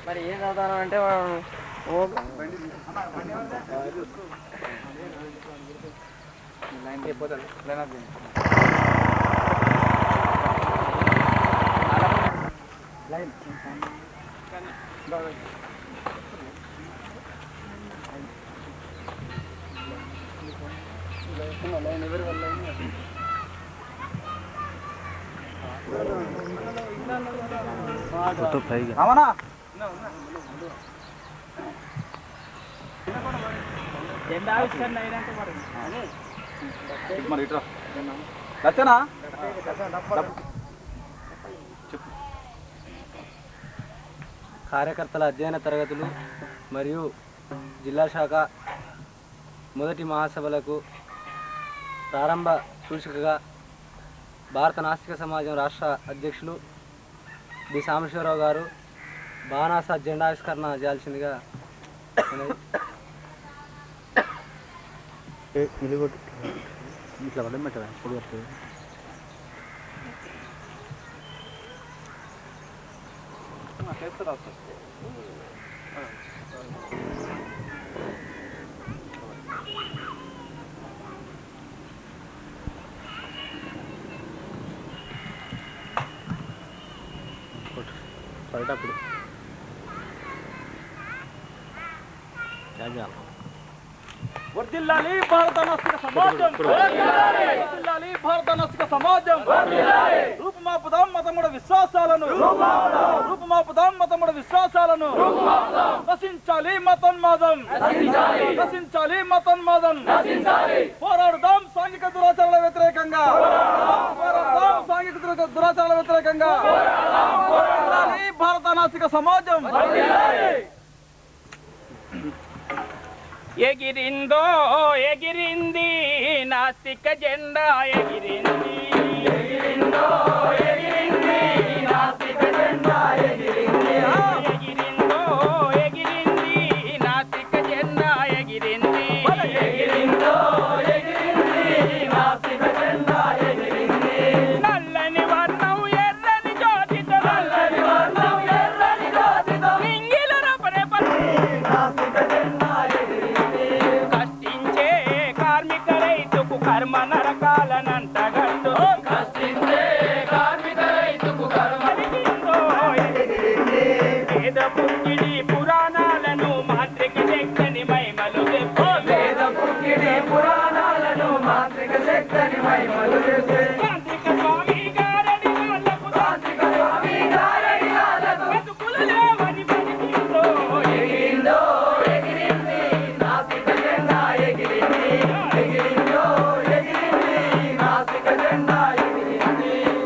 మరి ఏం చదువుతాను అంటే అవునా మరి ఇట్రా నచ్చనా కార్యకర్తల అధ్యయన తరగతులు మరియు జిల్లా శాఖ మొదటి మహాసభలకు ప్రారంభ సూచికగా భారత నాస్తిక సమాజం రాష్ట్ర అధ్యక్షులు బి సాంబశివరావు గారు బాణాస జెండావిష్కరణ చేయాల్సిందిగా ఇట్లా పడడం పెట్టరా ఇప్పుడు వస్తుంది చేస్తారా పడేటప్పుడు వర్ధిల్లాలి భారత నాస్తిక సమాజం, వర్ధిల్లాలి భారత నాస్తిక సమాజం. రూపుమాపుదాం మతముడ విశ్వాసాలను, రూపుమాపుదాం మతముడ విశ్వాసాలను. నశించాలి మతోన్మాదం, నశించాలి మతోన్మాదం. పోరాడుదాం సాంఘిక దురాచారాల వ్యతిరేకంగా, పోరాడుదాం సాంఘిక దురాచారాల వ్యతిరేకంగా. భారత నాస్తిక సమాజం ఎగిరిందో ఎగిరింది నాస్తిక జెండా ఎగిరింది ఎగిరిందో ఎగిరింది నాస్తిక జెండా ఎగిరింది ఎగిరిందో ఎగిరింది నాస్తిక జెండా ఎగిరింది ఎగిరిందో ఎగిరింది నాస్తిక జెండా ఎగిరింది నల్లని వర్ణం ఎర్రని జ్యోతితో నల్లని వర్ణం ఎర్రని జ్యోతితో నింగిల రపరేప నాస్తిక జెండా కార్మిక రైతుకు కర్మ నరకాలనంటగట్టు కష్టించే కార్మిక రైతుకు కర్మ వేద పుక్కిడి పురాణాలను మాంత్రిక శక్తిని మైమలు చెప్పు వేద పుక్కిడి పురాణాలను మాంత్రిక శక్తిని మైమలు చెప్పు తాంత్రిక స్వామి గారడి వాళ్ళకు తాంత్రిక స్వామి గారడి వాళ్ళకు బతుకులు లేవని బతికిందో ఎగిరిందో ఎగిరింది నాస్తిక జెండా ఎగిరింది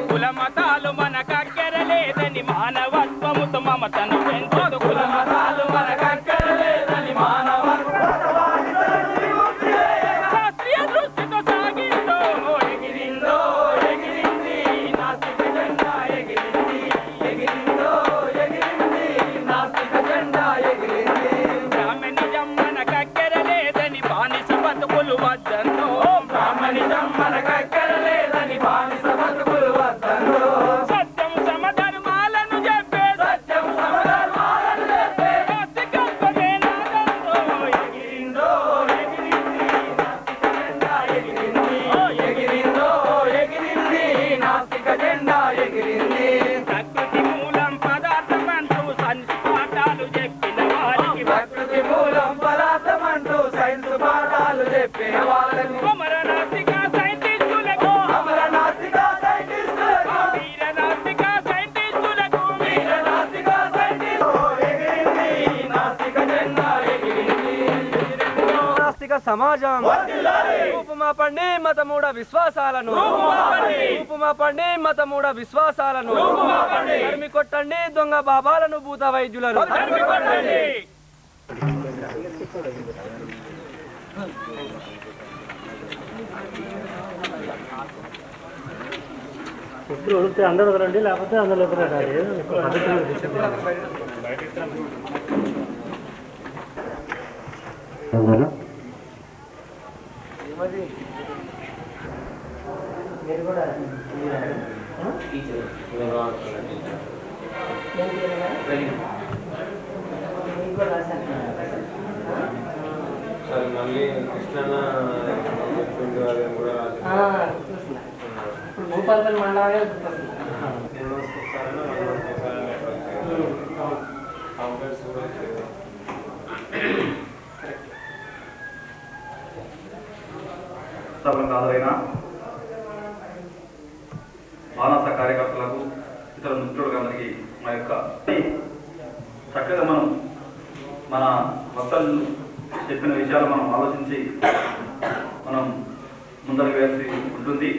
కులమతాలు మనకక్కరలేదని మానవత్వముతో మమతను పెంచుతూ కులమతాలు మనకక్కరలేదని శాస్త్రీయ దృష్టితో సాగిందో ఎగిరిందో ఎగిరింది నాస్తిక జెండా ఎగిరింది ఎగిరిందో ఎగిరింది నాస్తిక జెండా ఎగిరింది బ్రాహ్మణిజం మనకక్కరలేదని బానిస బతుకులు వద్దన్నో బ్రాహ్మణిజం మనకక్కరలేదని బానిస బతుకులు వద్దన్నో సత్యం సమధర్మాలను చెప్పే సత్యం సమధర్మాలను చెప్పే నాస్తికత్వమే నాదందో ఎగిరిందో ఎగిరింది నాస్తిక జెండా ఎగిరింది ఎగిరిందో ఎగిరింది నాస్తిక జెండా ఎగిరింది ప్రకృతి మూలం పదార్థం అంటూ సైన్స్ పాఠాలు చెప్పిన వారికి ప్రకృతి మూలం పదార్థం అంటూ సైన్స్ పాఠాలు చెప్పిన వాళ్ళకి అమరనాస్తిక సైంటిస్టులకు అమరనాస్తిక సైంటిస్టులకు వీరనాస్తిక సైంటిస్టులకు వీరనాస్తిక సైంటిస్టులకు ఎగిరింది నాస్తిక జెండా ఎగిరింది నాస్తిక సమాజం రూపుమాపండి మతమూఢ విశ్వాసాలను రూపుమాపండి మతమూఢ విశ్వాసాలను తరిమి కొట్టండి దొంగ బాబాలను భూత వైద్యులను ఇప్పుడు వదిలితే అందరూ వదలండి, లేకపోతే అందరూ వదలండి. మళ్ళీ కృష్ణ కూడా ఇప్పుడు భూపాలపల్లి మండలమే సభలకు హాజరైన మానస కార్యకర్తలకు ఇతర మిత్రులకు అందరికీ మా యొక్క చక్కగా మన వక్తలు చెప్పిన విషయాలు మనం ఆలోచించి మనం ముందరకు వేయాల్సి ఉంటుంది.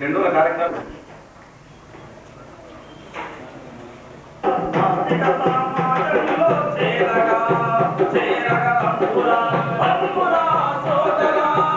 రెండవ కార్యక్రమం సోదరా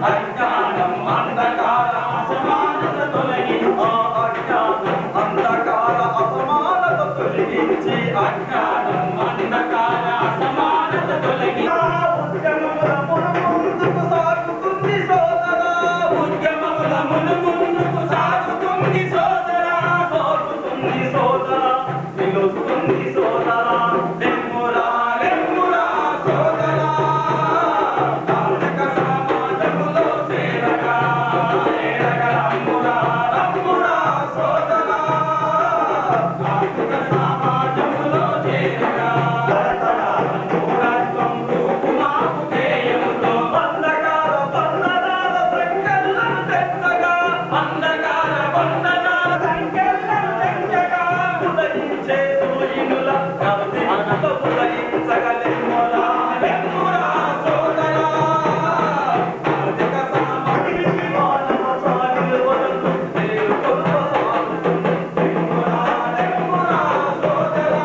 అజ్ఞానం అంధకార అసమానత తొలగించి అజ్ఞానం అంధకార అసమానత తొలగించి అజ్ఞానం అంధకార అసమానత తొలగించి ముందుకు సాగుతుంది సోదరా ఉద్యమముల ముందుకు సాగుతుంది సోదరా సాగుతుంది సోదరా నిలుస్తుంది సోదరా లెమ్మురా లెమ్మురా సోదరా కార్మిక సమాజములో చేరగా చేరగా రమ్మురా రమ్మురా సోదరా కార్మిక సమాజములో చేరగా మూఢత్వం రూపుమాపు ధ్యేయముతో అంధకార బంధనాల సంకెళ్ళను తెచ్చగా అంధకార బంధనాల సంకెళ్ళను తెచ్చగా ఉదయించే సూర్యుల కవితతో ఉదయించగా లెమ్మురా లెమ్మురా సోదరా కార్మిక సమాజములో మానవ సాగుల వరకు తెలుగుతో సాగుతుంది లెమ్మురా లెమ్మురా సోదరా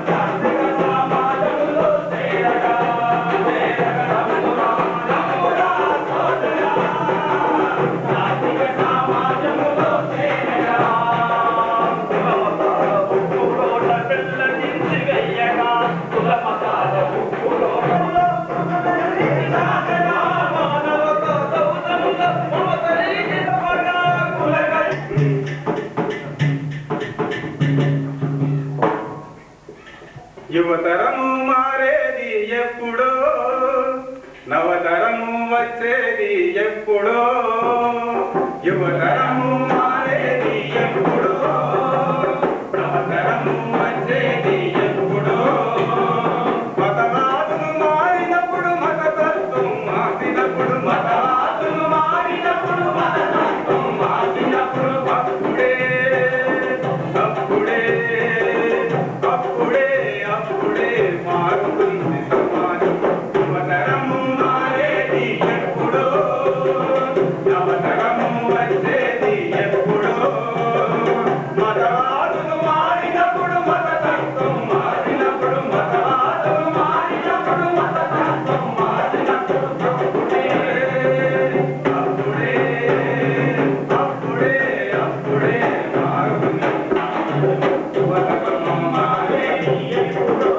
కార్మిక సమాజములో చేరగా చేరగా రమ్మురా రమ్మురా సోదరా కార్మిక సమాజములో చేరగా కులమతాల ఉప్పులోట పెళ్ళగించి వెయ్యగా కులమతాల ఉప్పులోట సాగరా మానవత సౌధముల మమతరీకి పగా కులగై యువతరము మారేది ఎప్పుడో నవతరము వచ్చేది ఎప్పుడో యువతరము మారేది ఎప్పుడో నవతరము వచ్చేది ఎప్పుడో మతవాదులు మారినప్పుడు మతతత్వం మారినప్పుడు మతవాదులు మారినప్పుడు మతతత్వం మారినప్పుడు అప్పుడే అప్పుడే అప్పుడే అప్పుడే మారుతుంది సమాజం యువతరము మారేది ఎప్పుడో నవతరము వచ్చేది ఎప్పుడో మతవాదులు మారినప్పుడు మతతత్వం మారినప్పుడు మతవాదులు మారినప్పుడు మతతత్వం మారినప్పుడు అప్పుడే అప్పుడే అప్పుడే అప్పుడే మారుతుంది యువతరము మారేది ఎప్పుడో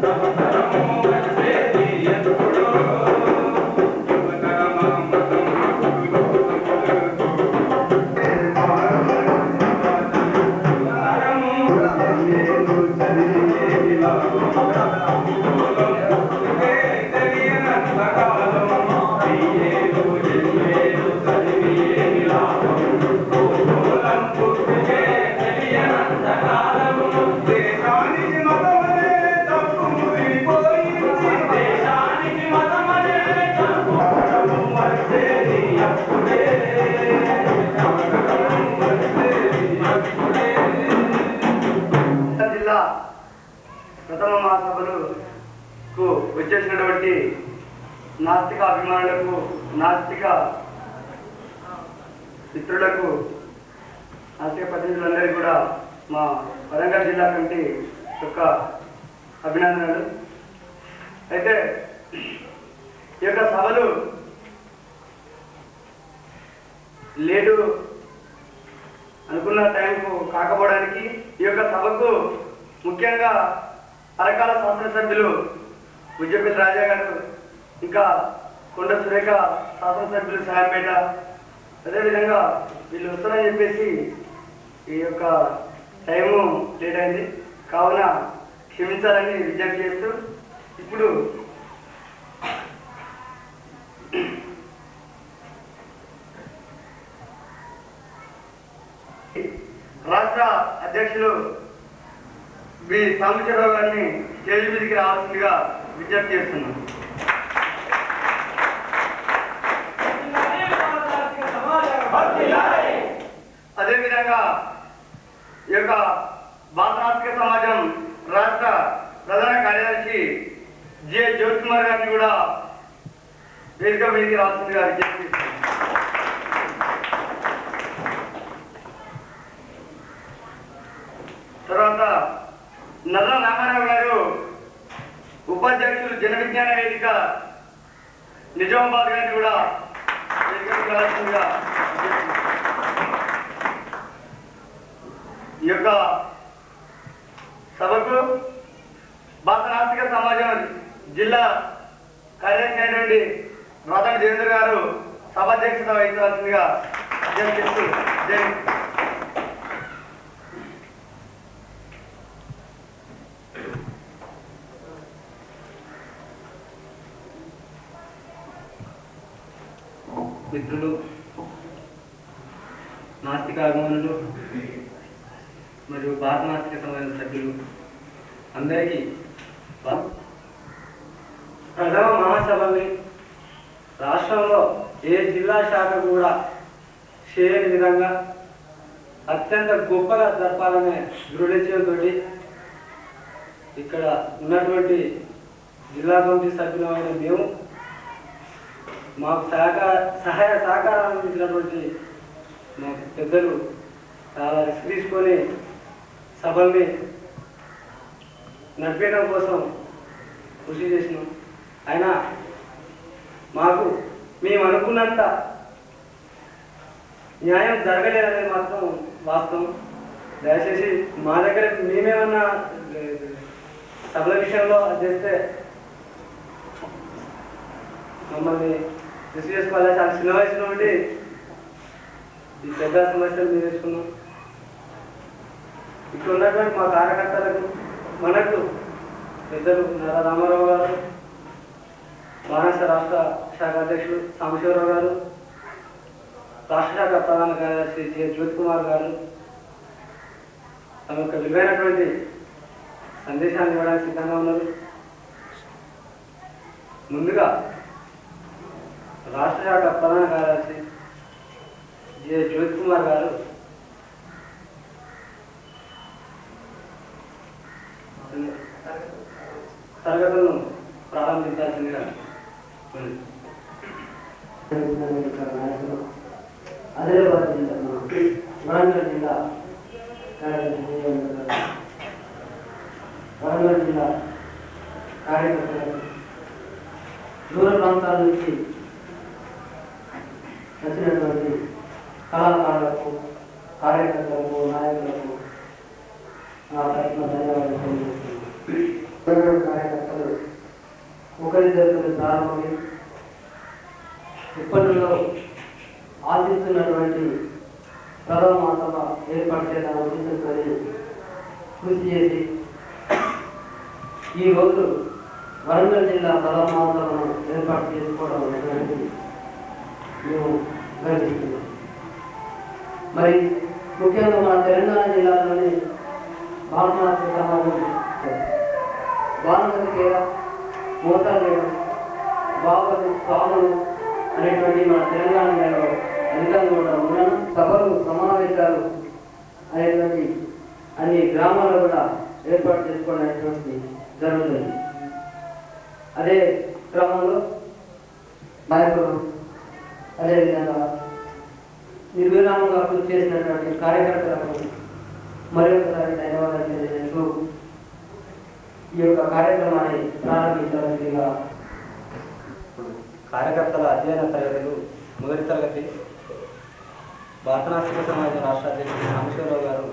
నవతరము వచ్చేది ఎప్పుడో యువతరమ మతం దేశానికి మతమనే తప్పు మురిగిపోయింది దేశానికి మతమనే తప్పు వచ్చేది అప్పుడే జిల్లా ప్రథమ మహాసభలకు వచ్చేసినటువంటి నాస్తిక అభిమానులకు నాస్తిక మిత్రులకు నాస్తిక ప్రతినిధులందరికీ కూడా మా వరంగల్ జిల్లా కమిటీ యొక్క అభినందనలు. అయితే ఈ యొక్క సభలు లేటు అనుకున్న టైంకు కాకపోవడానికి ఈ యొక్క సభకు ముఖ్యంగా అరకాల శాసనసభ్యులు ఉజ్జపల్లి రాజా గారు, ఇంకా కొండ సురేఖ శాసనసభ్యులు సాయంపేట, అదేవిధంగా వీళ్ళు వస్తారని చెప్పేసి ఈ యొక్క టైము లేట్ అయింది కావున క్షమించాలని విజ్ఞప్తి చేస్తూ ఇప్పుడు రాష్ట్ర అధ్యక్షులు బి సాంబశివరావు గారిని స్టేజ్ మీదకి రావాల్సిందిగా విజ్ఞప్తి చేస్తున్నాను. అదేవిధంగా ఈ యొక్క భారతనాస్తిక సమాజం రాష్ట్ర ప్రధాన కార్యదర్శి జె జ్యోతి కుమార్ గారిని కూడా వేదిక మీదకి రావాల్సిందిగా విజ్ఞప్తి చేస్తున్నాను. తర్వాత నల్ల రామారావు గారు ఉపాధ్యక్షులు జన విజ్ఞాన వేదిక నిజామాబాద్ గారిని కూడా వేదికగా ఈ యొక్క సభకు భారత నాస్తిక సమాజం జిల్లా కార్యదర్శి అయినటువంటి రాధా దేవేంద్ర గారు సభాధ్యక్షత వహించవలసిందిగా అభ్యర్థిస్తూ జై మిత్రులు, నాస్తిక అభిమానులు మరియు భారత నాస్తిక సమాజం సభ్యులు అందరికీ ప్రథమ మహాసభని రాష్ట్రంలో ఏ జిల్లా శాఖ కూడా చేయని విధంగా అత్యంత గొప్పగా జరపాలనే దృఢనిశ్చయంతో ఇక్కడ ఉన్నటువంటి జిల్లా కమిటీ సభ్యులమైన మేము మాకు సహాయ సహకారాలు అందించినటువంటి మా పెద్దలు చాలా రిస్క్ తీసుకొని సభల్ని నడిపేయడం కోసం కృషి చేసినాం. అయినా మాకు మేము అనుకున్నంత న్యాయం జరగలేదనేది మాత్రం వాస్తవం. దయచేసి మా దగ్గర మేమేమన్నా సభల విషయంలో చేస్తే మమ్మల్ని రిసీవ్ చేసుకోవాలి. చాలా చిన్న వయసు నుండి ఈ పెద్ద సమస్యలు మేము వేసుకున్నాం. ఇక్కడ ఉన్నటువంటి మా కార్యకర్తలకు మనకు పెద్దలు నారా రామారావు గారు, మహారాష్ట్ర రాష్ట్ర శాఖ అధ్యక్షుడు సాంబశివరావు గారు, రాష్ట్ర శాఖ ప్రధాన కార్యదర్శి జె జ్యోతి కుమార్ గారు తమ యొక్క విలువైనటువంటి సందేశాన్ని ఇవ్వడానికి సిద్ధంగా ఉన్నారు. ముందుగా రాష్ట్ర శాఖ ప్రధాన కార్యదర్శి జె జ్యోతి కుమార్ గారు తరగతులను ప్రారంభించాల్సిందిగా ఆదిలాబాద్ జిల్లా వరంగల్ జిల్లా వరంగల్ జిల్లా కార్యకర్తలకు దూర ప్రాంతాల నుంచి వచ్చినటువంటి కళాకారులకు కార్యకర్తలకు నాయకులకు నా తరఫున ధన్యవాదాలు తెలియజేస్తున్నాను. కార్యకర్తలు ఒకరిద్దరు ప్రారంభమై ఇప్పటిలో ఆశిస్తున్నటువంటి ప్రథమ మాసభ ఏర్పాటు చేయాలని ఉద్దేశంతో కృషి చేసి ఈరోజు వరంగల్ జిల్లా ప్రథమ మాసభను ఏర్పాటు చేసుకోవడం అనేటువంటి మేము గర్విస్తున్నాం. మరి ముఖ్యంగా మన తెలంగాణ జిల్లాలోని భారతనాస్తిక సమాజం భానుమతి కేర మోతాలు బాబలు స్వాములు అనేటువంటి మన తెలంగాణలో అధికంగా ఉన్నాను. సభలు సమావేశాలు అనేటువంటి అన్ని గ్రామాల్లో కూడా ఏర్పాటు చేసుకోవడం అనేటువంటి జరుగుతుంది. అదే క్రమంలో నాయకులు అదేవిధంగా నిర్విరామంగా కృషి చేసినటువంటి కార్యకర్తలకు మరొకసారి ధన్యవాదాలు తెలియజేస్తూ ఈ యొక్క కార్యక్రమాన్ని ప్రారంభించాల్సిందిగా కార్యకర్తల అధ్యయన తరగతులు మొదటి తరగతి భారత నాస్తిక సమాజం రాష్ట్ర అధ్యక్షుడు సాంబశివరావు గారు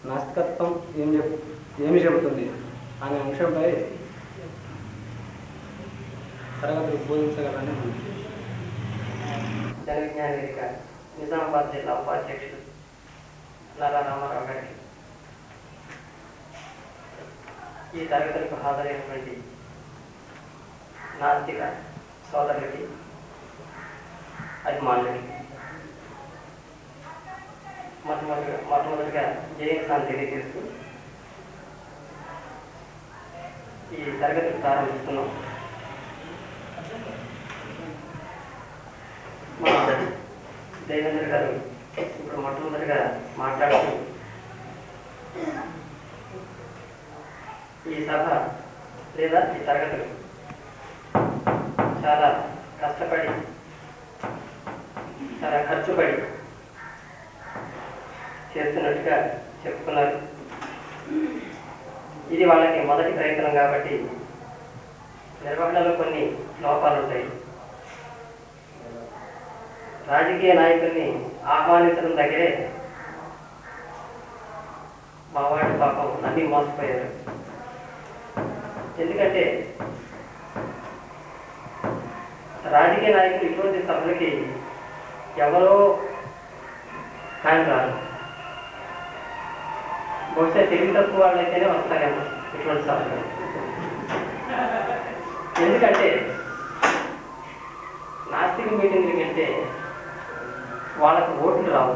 నాస్తికత్వం ఏమి చెబుతుంది అనే అంశంపై తరగతులు బోధించగలని జన విజ్ఞాన వేదిక నిజామాబాద్ జిల్లా ఉపాధ్యక్షుడు నారా రామారావు గారికి ఈ తరగతులకు హాజరైనటువంటి నాస్తిక సోదరులకి అభిమానులకి మొట్టమొదటిగా జయసాన్ని తెలియజేస్తూ ఈ తరగతిని ప్రారంభిస్తున్నాం. మా దేవేంద్ర గారు ఇప్పుడు మొట్టమొదటిగా మాట్లాడుతూ ఈ సభ లేదా ఈ తరగతులు చాలా కష్టపడి చాలా ఖర్చుపడి చేస్తున్నట్టుగా చెప్పుకున్నారు. ఇది వాళ్ళకి మొదటి ప్రయత్నం కాబట్టి నిర్వహణలో కొన్ని లోపాలు ఉంటాయి. రాజకీయ నాయకుల్ని ఆహ్వానించడం దగ్గరే మా వాడి పాపం అన్నీ మోసపోయారు. ఎందుకంటే రాజకీయ నాయకులు ఇటువంటి సభలకి ఎవరో కానీ రారు. బహుశా తెలివి తక్కువ వాళ్ళైతేనే వస్తారేమో ఇటువంటి సభలు. ఎందుకంటే నాస్తిక మీటింగ్లకి వెళ్తే వాళ్ళకు ఓట్లు రావు,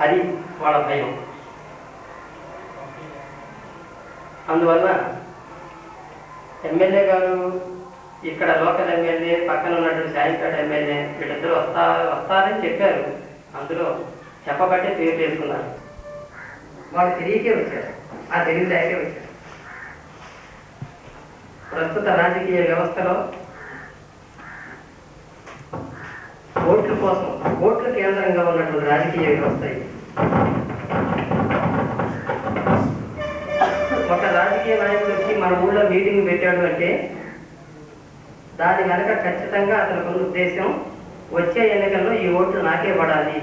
అది వాళ్ళ భయం. అందువల్ల ఎమ్మెల్యే గారు, ఇక్కడ లోకల్ ఎమ్మెల్యే, పక్కన ఉన్నటువంటి శాయిపేట ఎమ్మెల్యే వీళ్ళిద్దరూ వస్తారని చెప్పారు. అందులో చెప్పబట్టే పేరు చేసుకున్నారు. వాళ్ళు తిరిగికే వచ్చారు, ఆ తెలివిలేకే వచ్చారు. ప్రస్తుత రాజకీయ వ్యవస్థలో ఓట్ల కోసం, ఓట్ల కేంద్రంగా ఉన్నటువంటి రాజకీయ వ్యవస్థ ఇది. ఒక రాజకీయ నాయకుడు వచ్చి మన ఊళ్ళో మీటింగ్ పెట్టాడు అంటే దాని వెనక ఖచ్చితంగా అతనికి ఉన్న ఉద్దేశం, వచ్చే ఎన్నికల్లో ఈ ఓట్లు నాకే పడాలి,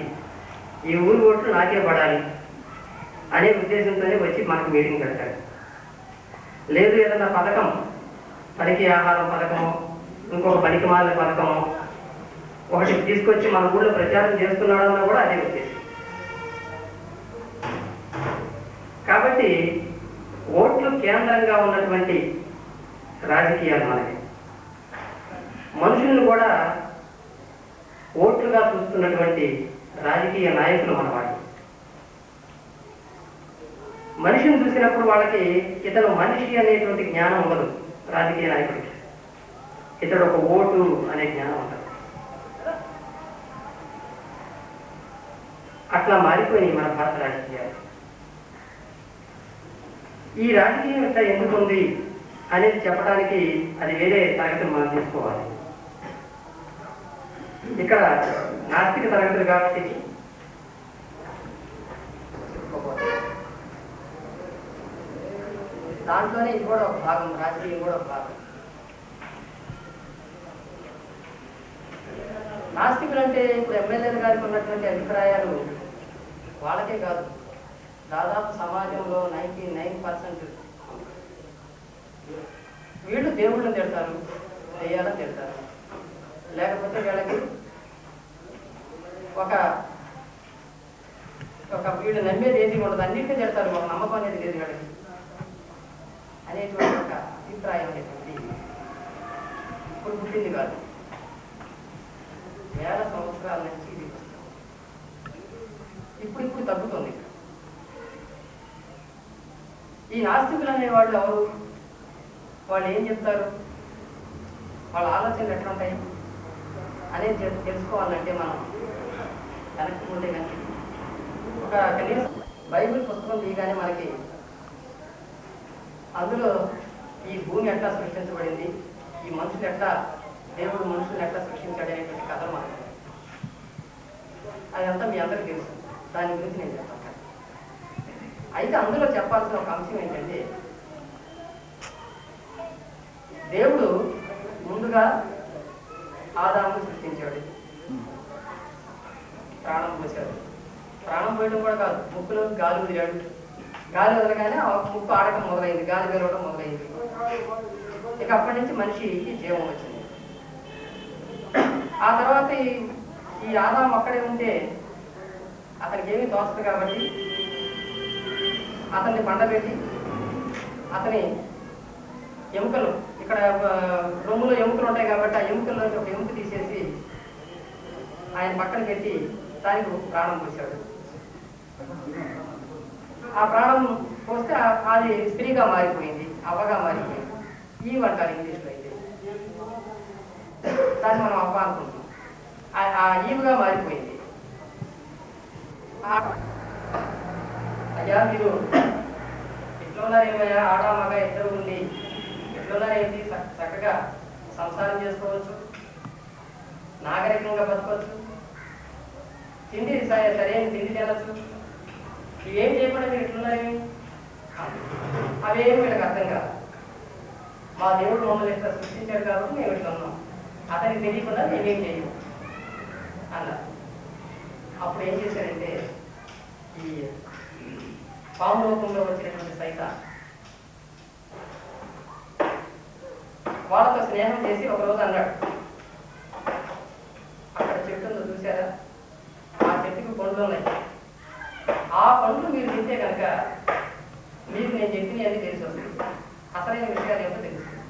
ఈ ఊరి ఓట్లు నాకే పడాలి అనే ఉద్దేశంతోనే వచ్చి మనకు మీటింగ్ పెడతాడు. లేదు ఏదన్నా పథకం, పనికి ఆహారం పథకము, ఇంకొక పనికి మాలిన పథకము ఒకటి తీసుకొచ్చి మన ఊళ్ళో ప్రచారం చేస్తున్నాడన్నా కూడా అదే ఉద్దేశం. కాబట్టి ఓట్లు కేంద్రంగా ఉన్నటువంటి రాజకీయాలు మనకి, మనుషులను కూడా ఓట్లుగా చూస్తున్నటువంటి రాజకీయ నాయకులు మనవాళ్ళు. మనిషిని చూసినప్పుడు వాళ్ళకి ఇతను మనిషి అనేటువంటి జ్ఞానం ఉండదు. రాజకీయ నాయకుడికి ఇతడు ఒక ఓటు అనే జ్ఞానం ఉంటుంది. అట్లా మారిపోయినాయి మన భారత రాజకీయాలు. ఈ రాజకీయం ఇట్లా ఎందుకు ఉంది అనేది చెప్పడానికి అది వేరే తరగతులు మనం తీసుకోవాలి. ఇక్కడ నాస్తిక తరగతులు కాబట్టి దాంట్లోనే ఇది కూడా ఒక భాగం, రాజకీయం కూడా ఒక భాగం. నాస్తికులు అంటే ఇప్పుడు ఎమ్మెల్యేలు గారికి ఉన్నటువంటి అభిప్రాయాలు వాళ్ళకే కాదు, దాదాపు సమాజంలో 99% వీళ్ళు దేవుళ్ళని తిడతారు, దెయ్యాలని తిడతారు. లేకపోతే వీళ్ళకి ఒక వీళ్ళు నమ్మేది ఏది ఉండదు, అన్నింటినీ తిడతారు, ఒక నమ్మకం అనేది లేదు వీళ్ళకి అనేటువంటి ఒక అభిప్రాయం అనేటువంటి ఇప్పుడు పుట్టింది కాదు, వేల సంవత్సరాల నుంచి ఇది ఇప్పుడు తగ్గుతుంది. ఈ నాస్తికులు అనేవాళ్ళు ఎవరు? వాళ్ళు ఏం చెప్తారు, వాళ్ళ ఆలోచనలు ఎట్లా ఉంటాయి అనేది తెలుసుకోవాలంటే మనం వెనక్కి ఉంటే కానీ ఒక కనీసం బైబిల్ పుస్తకం తీయగానే మనకి అందులో ఈ భూమి ఎట్లా సృష్టించబడింది, ఈ మనుషులు ఎట్లా, దేవుడు మనుషులు ఎట్లా సృష్టించాడు అనేటువంటి కథలు మనకు అదంతా మీ అందరికీ తెలుసు. దాని గురించి నేను చెప్తాను. అయితే అందులో చెప్పాల్సిన ఒక అంశం ఏంటంటే, దేవుడు ముందుగా ఆదామును సృష్టించాడు, ప్రాణం పోసాడు. ప్రాణం పోయడం కూడా కాదు, ముక్కులో గాలి వదిలాడు. గాలి వదలగానే ముక్కు ఆడటం మొదలైంది, గాలి వెలవడం మొదలైంది. ఇక అప్పటి నుంచి మనిషికి జీవం వచ్చింది. ఆ తర్వాత ఈ ఆదాము అక్కడే ఉంటే అతనికి ఏమీ తోచదు కాబట్టి అతన్ని పండబెట్టి అతని ఎముకలు, ఇక్కడ రొమ్ములో ఎముకలు ఉంటాయి కాబట్టి ఆ ఎముకల్లోంచి ఒక ఎముక తీసేసి ఆయన పక్కన పెట్టి దానికి ప్రాణం పోసాడు. ఆ ప్రాణం పోస్తే అది స్త్రీగా మారిపోయింది, అవ్వగా మారిపోయింది. ఈవ్ అంటారు ఇంగ్లీష్లో. అయితే దాన్ని మనం అవ్వ అనుకుంటాం. ఆ ఈవ్గా మారిపోయింది. అయ్యా మీరు ఎట్లున్నారేమయ్యా, ఆడ మగ ఇద్దరు ఉండి ఎట్లున్నారేంటి, చక్కగా సంసారం చేసుకోవచ్చు, నాగరికంగా బతకవచ్చు, తిండి సరైన తిండి తినచ్చు, ఇవేం చేయకుండా మీరు ఎట్లున్నారేమి, అవేమి వీళ్ళకి అర్థం కాదు. మా దేవుడు మమ్మల్ని ఇట్లా సృష్టించాడు కాబట్టి మేము ఇట్లా ఉన్నాం, అతనికి తెలియకుండా మేమేం చేయము అన్నారు. అప్పుడు ఏం చేశారంటే ఈ పాము రూపంలో వచ్చినటువంటి సైతాన్ వాళ్ళతో స్నేహం చేసి ఒకరోజు అన్నాడు, అక్కడ చెట్టు ఉందో చూసారా, ఆ చెట్టుకు పండ్లు ఉన్నాయి, ఆ పండ్లు మీరు తింటే కనుక మీకు నేను చెప్పిన అని తెలిసి వస్తుంది, అసలైన విషయాలు ఏమో తెలుస్తుంది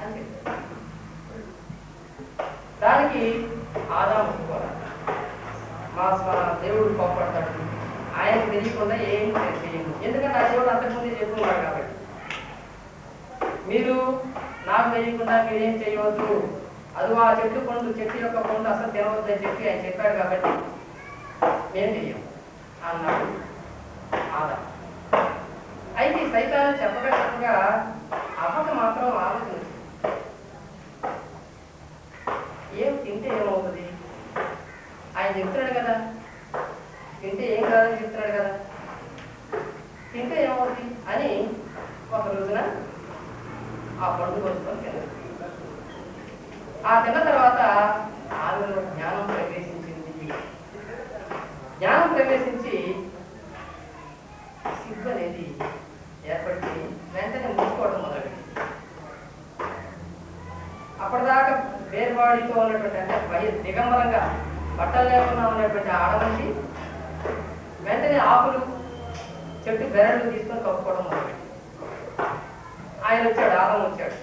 అని చెప్పారు. దానికి ఆదాము ఒప్పుకోవాలి, మా దేవుడు కోపడతాడు, ఆయనకు తెలియకుండా ఏం చేయము, ఎందుకంటే ఆ దేవుడు అంతకుముందే చెప్పుకున్నాడు కాబట్టి మీరు నాకు తెలియకుండా మీరేం చేయవద్దు, అది ఆ చెట్టు యొక్క పండు అసలు తినవద్దని చెప్పి ఆయన చెప్పాడు కాబట్టి మేము చెయ్యం అన్నాడు ఆదాము. అయితే సైతాను చెప్పగా అవ్వకు మాత్రం ఆలోచన ఏం తింటే ఏమవుతుంది, ఆయన చెప్తున్నాడు కదా, తింటే ఏం కాదని చెప్తున్నాడు కదా, తింటే ఏమవుతుంది అని ఒక రోజున ఆ పండు కోసుకొని తిన్నాడు. ఆ తిన్న తర్వాత ఆమెలో జ్ఞానం ప్రవేశించింది. జ్ఞానం ప్రవేశించి సిగ్గు అనేది ఏర్పడి వెంటనే మూసుకోవడం మొదలుపెట్టింది. అప్పటిదాకా వేరువాడితో ఉన్నటువంటి అంటే దిగంబరంగా బట్టలు లేకుండా ఉన్నటువంటి ఆడమనిషి వెంటనే ఆకులు చెట్టు బెరళ్ళు తీసుకొని కప్పుకోవడం మొదలుపెట్టింది. ఆయన వచ్చాడు, ఆదాము వచ్చాడు,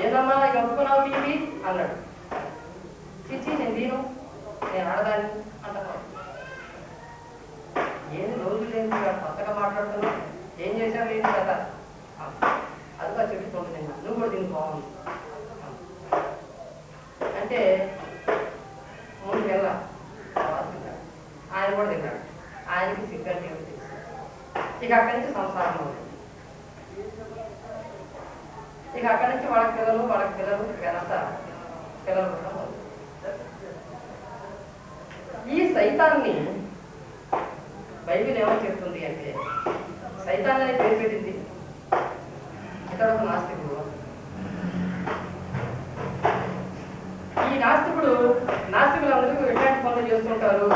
ఏదమ్మా కప్పుకున్నావు టీవీ అన్నాడు. చిచ్చి నేను ఆడదాన్ని అంటున్నాను. ఏం రోజు లేని కొత్తగా మాట్లాడుతున్నావు, ఏం చేశావు ఏంటి కదా, అదిగా చెప్పుకుంటుంది నిన్న, నువ్వు కూడా దీనికి బాగుంది అంటే ముందుకు వెళ్ళా తిన్నాడు, ఆయన కూడా తిన్నాడు, ఆయనకి సిగ్గంటే ఏమిటి తెలుసు. ఇక అక్కడి నుంచి సంసారం ఉంది. ఇక అక్కడి నుంచి వాళ్ళకి పిల్లలు వెనక పిల్లలు కూడా ఉంది. ఈ సైతాన్ని బైబిల్ ఏమని చెప్తుంది అంటే, సైతాన్ అనే పేరు పెట్టింది ఇక్కడ ఒక నాస్తికుడు. ఈ నాస్తికులందరూ ఎట్లాంటి పనులు చేస్తుంటారు,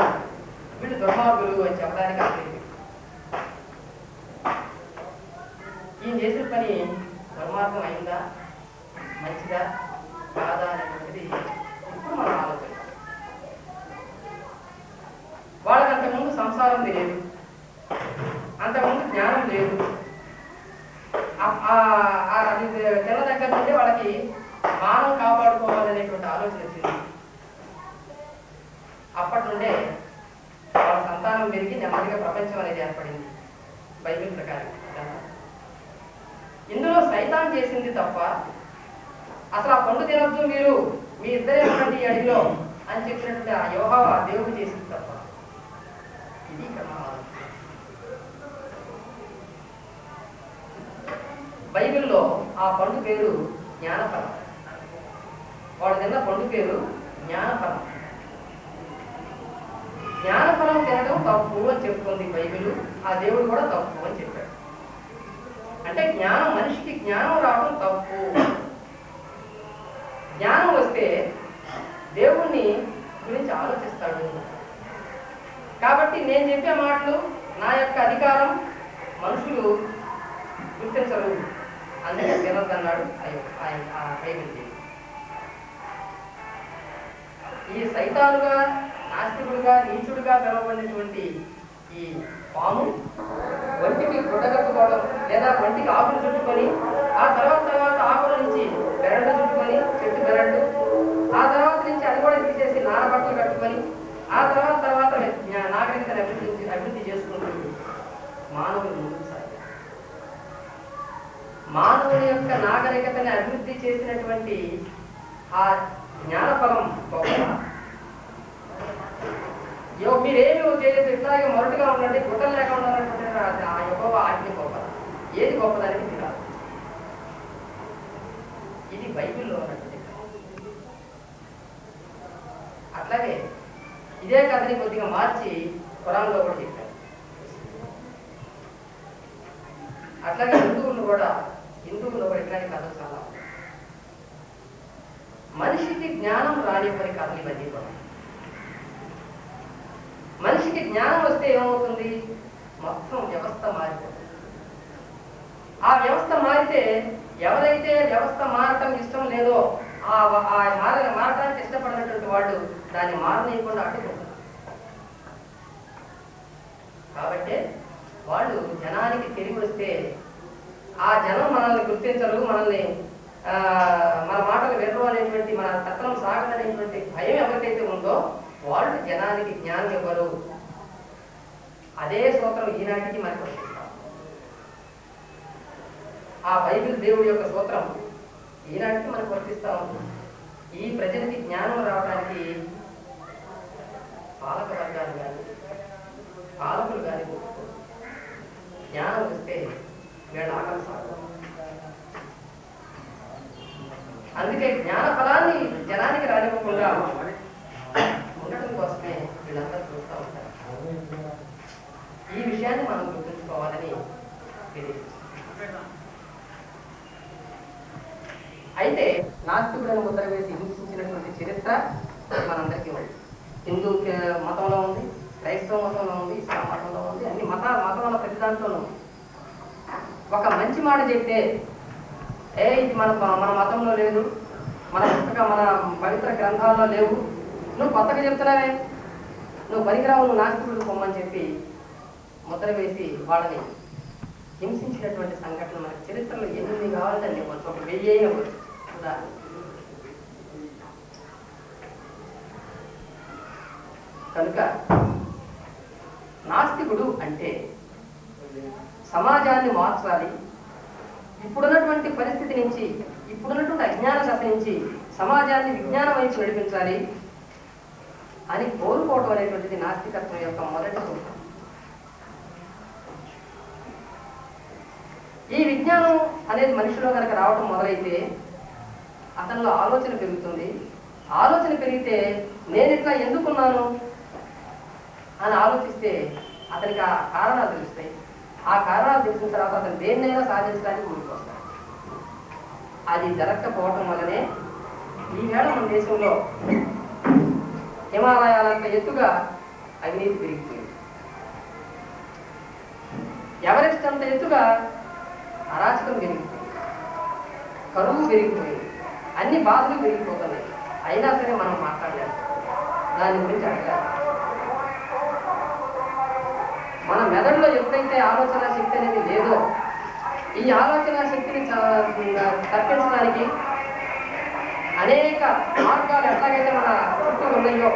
వీళ్ళు దుర్మార్గులు అని చెప్పడానికి అర్థం. ఈయన చేసిన పని దుర్మార్గం అయిందా మంచిదా కాదా అనేటువంటిది ఇప్పుడు మనం ఆలోచన. వాళ్ళకి అంతకుముందు సంసారం లేదు, అంతకుముందు జ్ఞానం లేదు. అది తెల్ల దగ్గర నుండి వాళ్ళకి మానం కాపాడుకోవాలనేటువంటి ఆలోచన వచ్చింది. అప్పటి నుండే వాళ్ళ సంతానం పెరిగి నెమ్మదిగా ప్రపంచం అనేది ఏర్పడింది బైబిల్ ప్రకారం. ఇందులో సైతాన్ చేసింది తప్ప, అసలు ఆ పండు తినొద్దు మీరు, మీ ఇద్దరే ఉండండి ఈ అడిగిలో అని చెప్పినటువంటి ఆ యెహోవా దేవుడు చేసింది తప్ప. ఇది ఇక్కడ బైబిల్లో ఆ పండు పేరు జ్ఞానఫలం. వాడు తిన్న పండు పేరు జ్ఞానఫలం. జ్ఞానఫలం తినడం తప్పు అని చెప్తుంది బైబిల్, ఆ దేవుడు కూడా తప్పు అని చెప్పాడు. అంటే జ్ఞానం, మనిషికి జ్ఞానం రావడం తప్పు. జ్ఞానం వస్తే దేవుణ్ణి గురించి ఆలోచిస్తాడు. కాబట్టి నేను చెప్పే మాటలు నా యొక్క అధికారం మనుషులు గుర్తించరు, అందుకే తినద్దన్నాడు ఆ బైబిల్. ఈ సైతానుగా, నాస్తికుడుగా, నీచుడుగా పిలువబడినటువంటి ఈ పాము వంటికి గుడ్డగట్టుకోవడం లేదా వంటికి ఆకులు చుట్టుకొని, ఆ తర్వాత ఆకుల నుంచి బెరళ్ళు చుట్టుకొని, చెట్టు బెరళ్ళు, ఆ తర్వాత నుంచి అది కూడా తీసేసి నారబట్టలు కట్టుకొని, ఆ తర్వాత నాగరికతను అభివృద్ధి చేసుకుంటూ మానవుడు ముందుకు సాగాడు. మానవుని యొక్క నాగరికతని అభివృద్ధి చేసినటువంటి ఆ జ్ఞానఫలం గొప్ప. మీరేమి చేయలేదు, ఇట్లాగే మొరటుగా ఉండండి, గుట్టలు లేకుండా ఉన్నటువంటి ఆ యెహోవా ఆజ్ఞ గొప్ప. ఏది గొప్పదానికి తినాలి. ఇది బైబిల్లో ఉన్నటువంటి. అట్లాగే ఇదే కథని కొద్దిగా మార్చి ఖురాన్లో కూడా చెప్పారు. అట్లాగే హిందువులు కూడా హిందువులో ఇట్లాంటి కథలు చాలా ఉన్నాయి. మనిషికి జ్ఞానం రానివ్వని కథలు ఇవన్నీ కూడా. మనిషికి జ్ఞానం వస్తే ఏమవుతుంది? మొత్తం వ్యవస్థ మారిపోతుంది. ఆ వ్యవస్థ మారితే ఎవరైతే వ్యవస్థ మారటం ఇష్టం లేదో ఆ మారటానికి ఇష్టపడినటువంటి వాళ్ళు దాన్ని మారనీయకుండా అడ్డుకుంటారు. కాబట్టి వాళ్ళు జనానికి తిరిగి వస్తే ఆ జనం మనల్ని గుర్తించరు, మనల్ని మన మాటలు వినరు అనేటువంటి, మన కథనం సాగదనేటువంటి భయం ఎవరికైతే ఉందో వాళ్ళు జనానికి జ్ఞానం ఇవ్వరు. అదే సూత్రం ఈనాటికి మనకు వర్తిస్తాం. ఆ బైబిల్ దేవుడి యొక్క సూత్రం ఈనాటికి మనకు వర్తిస్తా ఉంటుంది. ఈ ప్రజలకి జ్ఞానం రావడానికి పాలక వర్గాలు కానీ పాలకులు కానీ జ్ఞానం వస్తే వీళ్ళ ఆకలి సాగదు. అందుకే జ్ఞాన ఫలాన్ని జనానికి రానివ్వకుండా ఉండటం కోసమే వీళ్ళందరూ చూస్తూ ఉంటారు. ఈ విషయాన్ని మనం గుర్తుంచుకోవాలని తెలియజేస్తున్నాం. అయితే నాస్తికులను ముద్ర వేసి హింసించినటువంటి చరిత్ర మనందరికీ ఉంది. హిందూ మతంలో ఉంది, క్రైస్తవ మతంలో ఉంది, ఇస్లాం మతంలో ఉంది, అన్ని మతంలో ప్రతి దాంట్లోనూ ఉంది. ఒక మంచి మాట చెప్తే ఇది మన మతంలో లేదు, మన పవిత్ర గ్రంథాల్లో లేవు, నువ్వు కొత్తగా చెప్తున్నావే, నువ్వు పనికిరావు, నువ్వు నాస్తికుడు పొమ్మని చెప్పి ముద్ర వేసి వాళ్ళని హింసించినటువంటి సంఘటనలు మనకి చరిత్రలో ఎన్ని కావాలంటే అన్ని వచ్చు. ఒక 1000 అయినా వచ్చు. కనుక నాస్తికుడు అంటే సమాజాన్ని మార్చాలి, ఇప్పుడున్నటువంటి పరిస్థితి నుంచి, ఇప్పుడున్నటువంటి అజ్ఞాన దశ నుంచి సమాజాన్ని విజ్ఞానం వైపు నడిపించాలి అని కోరుకోవడం అనేటువంటిది నాస్తికత్వం యొక్క మొదటి సూత్రం. ఈ విజ్ఞానం అనేది మనిషిలో కనుక రావడం మొదలైతే అతనిలో ఆలోచన పెరుగుతుంది. ఆలోచన పెరిగితే నేను ఇట్లా ఎందుకున్నాను అని ఆలోచిస్తే అతనికి ఆ కారణాలు తెలుస్తాయి. ఆ కారణాలు తెలిసిన తర్వాత అతను దేన్నైనా సాధించడానికి ముందుకు వస్తాడు. అది జరగకపోవటం వల్లనే ఈవేళ మన దేశంలో హిమాలయాలంత ఎత్తుగా అవినీతి పెరిగిపోయింది. ఎవరెస్ట్ అంత ఎత్తుగా అరాచకం పెరిగిపోయింది, కరువు పెరిగిపోయింది, అన్ని బాధలు పెరిగిపోతున్నాయి. అయినా సరే మనం మాట్లాడలేదు, దాని గురించి అడగలేదు. మన మెదడులో ఎప్పుడైతే ఆలోచన శక్తి అనేది లేదో, ఈ ఆలోచన శక్తిని తప్పించడానికి అనేక మార్గాలు ఎట్లాగైతే మన చుట్టూ ఉన్నాయో,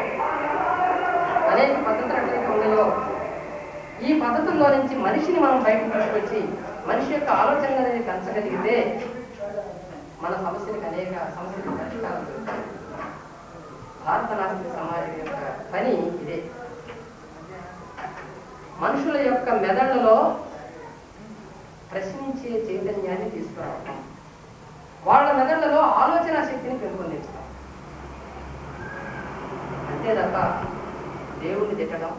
అనేక పద్ధతులు ఎట్లయితే ఉన్నాయో, ఈ పద్ధతుల్లో నుంచి మనిషిని మనం బయటకు తీసుకొచ్చి మనిషి యొక్క ఆలోచన అనేది పెంచగలిగితే మన సమస్యలకు అనేక సమస్యలకు పరిష్కారం దొరుకుతాయి. భారత నాస్తిక సమాజం యొక్క పని ఇదే. మనుషుల యొక్క మెదళ్లలో ప్రశ్నించే చైతన్యాన్ని తీసుకురావడం, వాళ్ళ మెదళ్లలో ఆలోచన శక్తిని పెంపొందించడం. అంతే తప్ప దేవుణ్ణి తిట్టడం,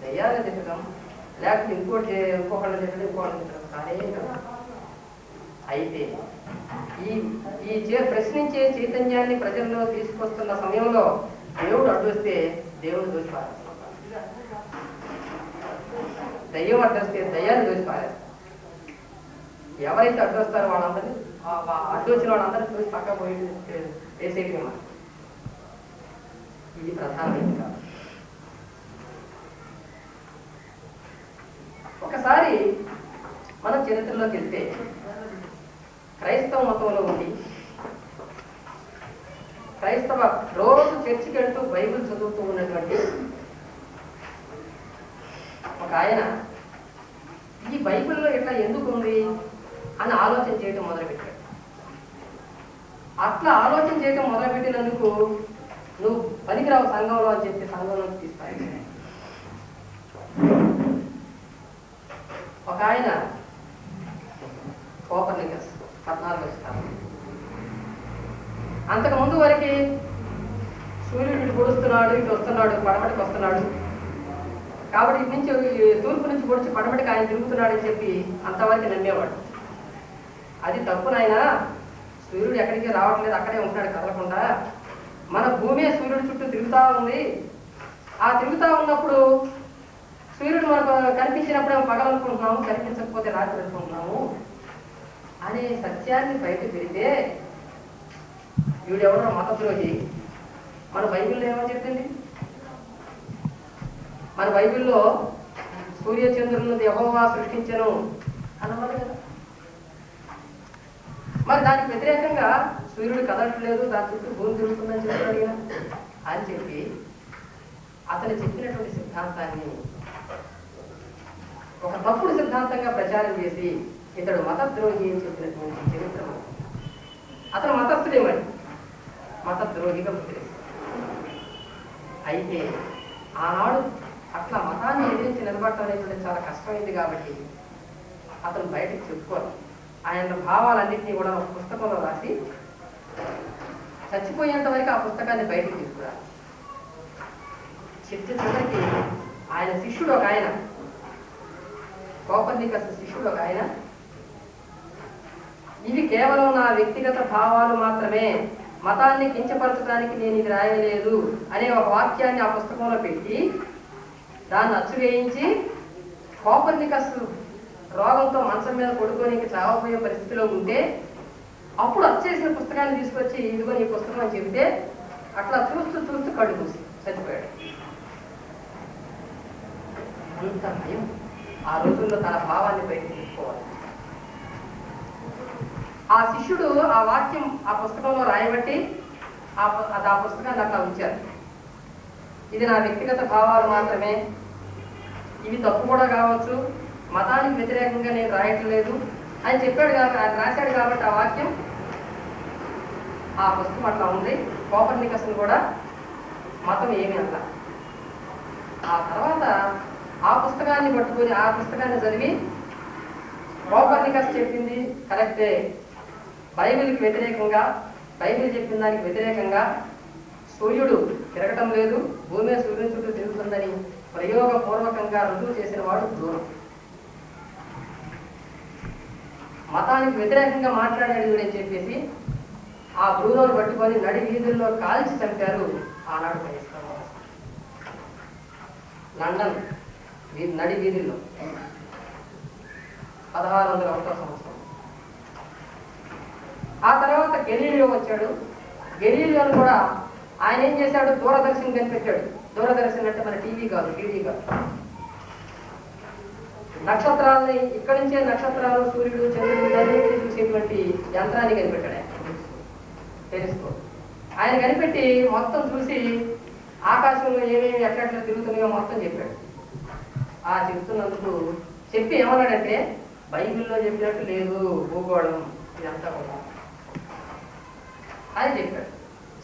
దయ్యాన్ని తిట్టడం, లేకపోతే ఇంకొకళ్ళని తిట్టడం, ఇంకోళ్ళని తిట్టడం కాదే కదా. అయితే ఈ ప్రశ్నించే చైతన్యాన్ని ప్రజల్లో తీసుకొస్తున్న సమయంలో దేవుడు అడ్డొస్తే దేవుడు దోషి పారేస్తాడు, దయ్యం అడ్డొస్తే దయ్యాన్ని దోషి పారేస్తాడు. ఎవరైతే అడ్డొస్తారో వాళ్ళందరినీ, అడ్డు వచ్చిన వాళ్ళందరినీ చూసి పక్క పోయి వేసేటి. ఇది ప్రధానమైంది కాదు. ఒకసారి మనం చరిత్రలోకి వెళ్తే క్రైస్తవ మతంలో ఉండి క్రైస్తవ రోజు చర్చికి వెళ్తూ బైబిల్ చదువుతూ ఉన్నటువంటి ఒక ఆయన ఈ బైబిల్లో ఇట్లా ఎందుకు ఉంది అని ఆలోచన చేయడం మొదలుపెట్టాడు. అట్లా ఆలోచన చేయడం మొదలుపెట్టినందుకు నువ్వు పనికిరావు సంఘంలో అని చెప్పి సంఘంలోకి తీసుకురాయి. ఒక ఆయన కోపర్నికస్ 14వ శతాబ్దం. అంతకు ముందు వరకు సూర్యుడు ఇటు పొడుస్తున్నాడు, ఇటు వస్తున్నాడు, పడమటికి వస్తున్నాడు, కాబట్టి ఇటు నుంచి తూర్పు నుంచి పొడిచి పడమటికి ఆయన తిరుగుతున్నాడని చెప్పి అంతవరకు నమ్మేవాడు. అది తప్పు నాయనా. సూర్యుడు ఎక్కడికి రావట్లేదు, అక్కడే ఉంటున్నాడు కదలకుండా. మన భూమి సూర్యుడు చుట్టూ తిరుగుతూ ఉంది. ఆ తిరుగుతూ ఉన్నప్పుడు సూర్యుడు మనకు కనిపించినప్పుడు పగలనుకుంటున్నాము, కనిపించకపోతే రాత్రి అనుకుంటున్నాము అనే సత్యాన్ని బయట పెడితే వీడెవరో మతద్రోహి. మన బైబిల్లో ఏమో చెప్పింది? మన బైబిల్లో సూర్యచంద్రులను యెహోవా సృష్టించను అన్నమాట కదా. మరి దానికి వ్యతిరేకంగా సూర్యుడు కదలట్లేదు, దాని చుట్టూ భూమి తిరుగుతుందని చెప్పాడు కదా అని చెప్పి అతను చెప్పినటువంటి సిద్ధాంతాన్ని ఒక తప్పుడు సిద్ధాంతంగా ప్రచారం చేసి ఇతడు మతద్రోహి అని చెప్పినటువంటి చరిత్ర. అతను మతస్థుడేమని మతద్రోహిగా ముద్రేశాడు. అయితే ఆనాడు అట్లా మతాన్ని ఎదిరించి నిలబడటం అనేటువంటి చాలా కష్టమైంది కాబట్టి అతను బయటకు చెప్పుకోవాలి. ఆయన భావాలన్నింటినీ కూడా ఒక పుస్తకంలో రాసి చచ్చిపోయేంత వరకు ఆ పుస్తకాన్ని బయటకు తీసుకురాలి. చివరికి ఆయన శిష్యుడు ఒక ఆయన, కోపర్నికస్ శిష్యుడు ఒక ఆయన, ఇవి కేవలం నా వ్యక్తిగత భావాలు మాత్రమే, మతాన్ని కించపరచడానికి నేను ఇది రాయలేదు అనే ఒక వాక్యాన్ని ఆ పుస్తకంలో పెట్టి దాన్ని అచ్చు వేయించి కోపర్నికస్ రోగంతో మంచం మీద పడుకొని చావపోయే పరిస్థితిలో ఉంటే అప్పుడు అచ్చేసిన పుస్తకాన్ని తీసుకొచ్చి ఇదిగో ఈ పుస్తకం అని చెబితే అట్లా చూస్తూ చూస్తూ కళ్ళు మూసి చచ్చిపోయాడు. అంత భయం ఆ రోజుల్లో తన భావాన్ని బయటకు తీసుకోవాలి. ఆ శిష్యుడు ఆ వాక్యం ఆ పుస్తకంలో రాయబట్టి ఆ పుస్తకాన్ని అట్లా ఉంచారు. ఇది నా వ్యక్తిగత భావాలు మాత్రమే, ఇవి తప్పు కూడా కావచ్చు, మతానికి వ్యతిరేకంగా నేను రాయట్లేదు అని చెప్పాడు కాబట్టి రాశాడు కాబట్టి ఆ వాక్యం ఆ పుస్తకం అట్లా ఉంది. కోపర్నికస్ను కూడా మతం ఏమి అట్లా. ఆ తర్వాత ఆ పుస్తకాన్ని పట్టుకొని ఆ పుస్తకాన్ని చదివి కోపర్నికస్ చెప్పింది కరెక్టే, బైబిల్కి వ్యతిరేకంగా, బైబిల్ చెప్పిన దానికి వ్యతిరేకంగా సూర్యుడు తిరగటం లేదు, భూమి సూర్యుని చుట్టూ తిరుగుతుందని ప్రయోగపూర్వకంగా రుజువు చేసిన వాడు దూరం. మతానికి వ్యతిరేకంగా మాట్లాడాడు అని చెప్పేసి ఆ బ్రూనోను పట్టుకొని నడి వీధుల్లో కాల్చి చంపారు ఆనాడు క్రైస్తవ లండన్ నడి వీధుల్లో 1601 సంవత్సరం. ఆ తర్వాత గెలీలియో వచ్చాడు. గెలీలియోను కూడా ఆయన ఏం చేశాడు, దూరదర్శన్ కనిపెట్టాడు. దూరదర్శన్ అంటే మన టీవీ కాదు, టీవీ కాదు, నక్షత్రాలని ఇక్కడి నుంచే నక్షత్రాలు, సూర్యుడు, చంద్రుడు అన్నింటినీ చూసేటువంటి యంత్రాన్ని కనిపెట్టాడు ఆయన, టెలిస్కోప్. ఆయన కనిపెట్టి మొత్తం చూసి ఆకాశంలో ఏమేమి ఎట్లా తిరుగుతున్నాయో మొత్తం చెప్పాడు. ఆ చెప్తున్నందుకు చెప్పి ఏమన్నాడంటే బైబిల్లో చెప్పినట్టు లేదు భూగోళం ఇదంతా కూడా అని చెప్పాడు.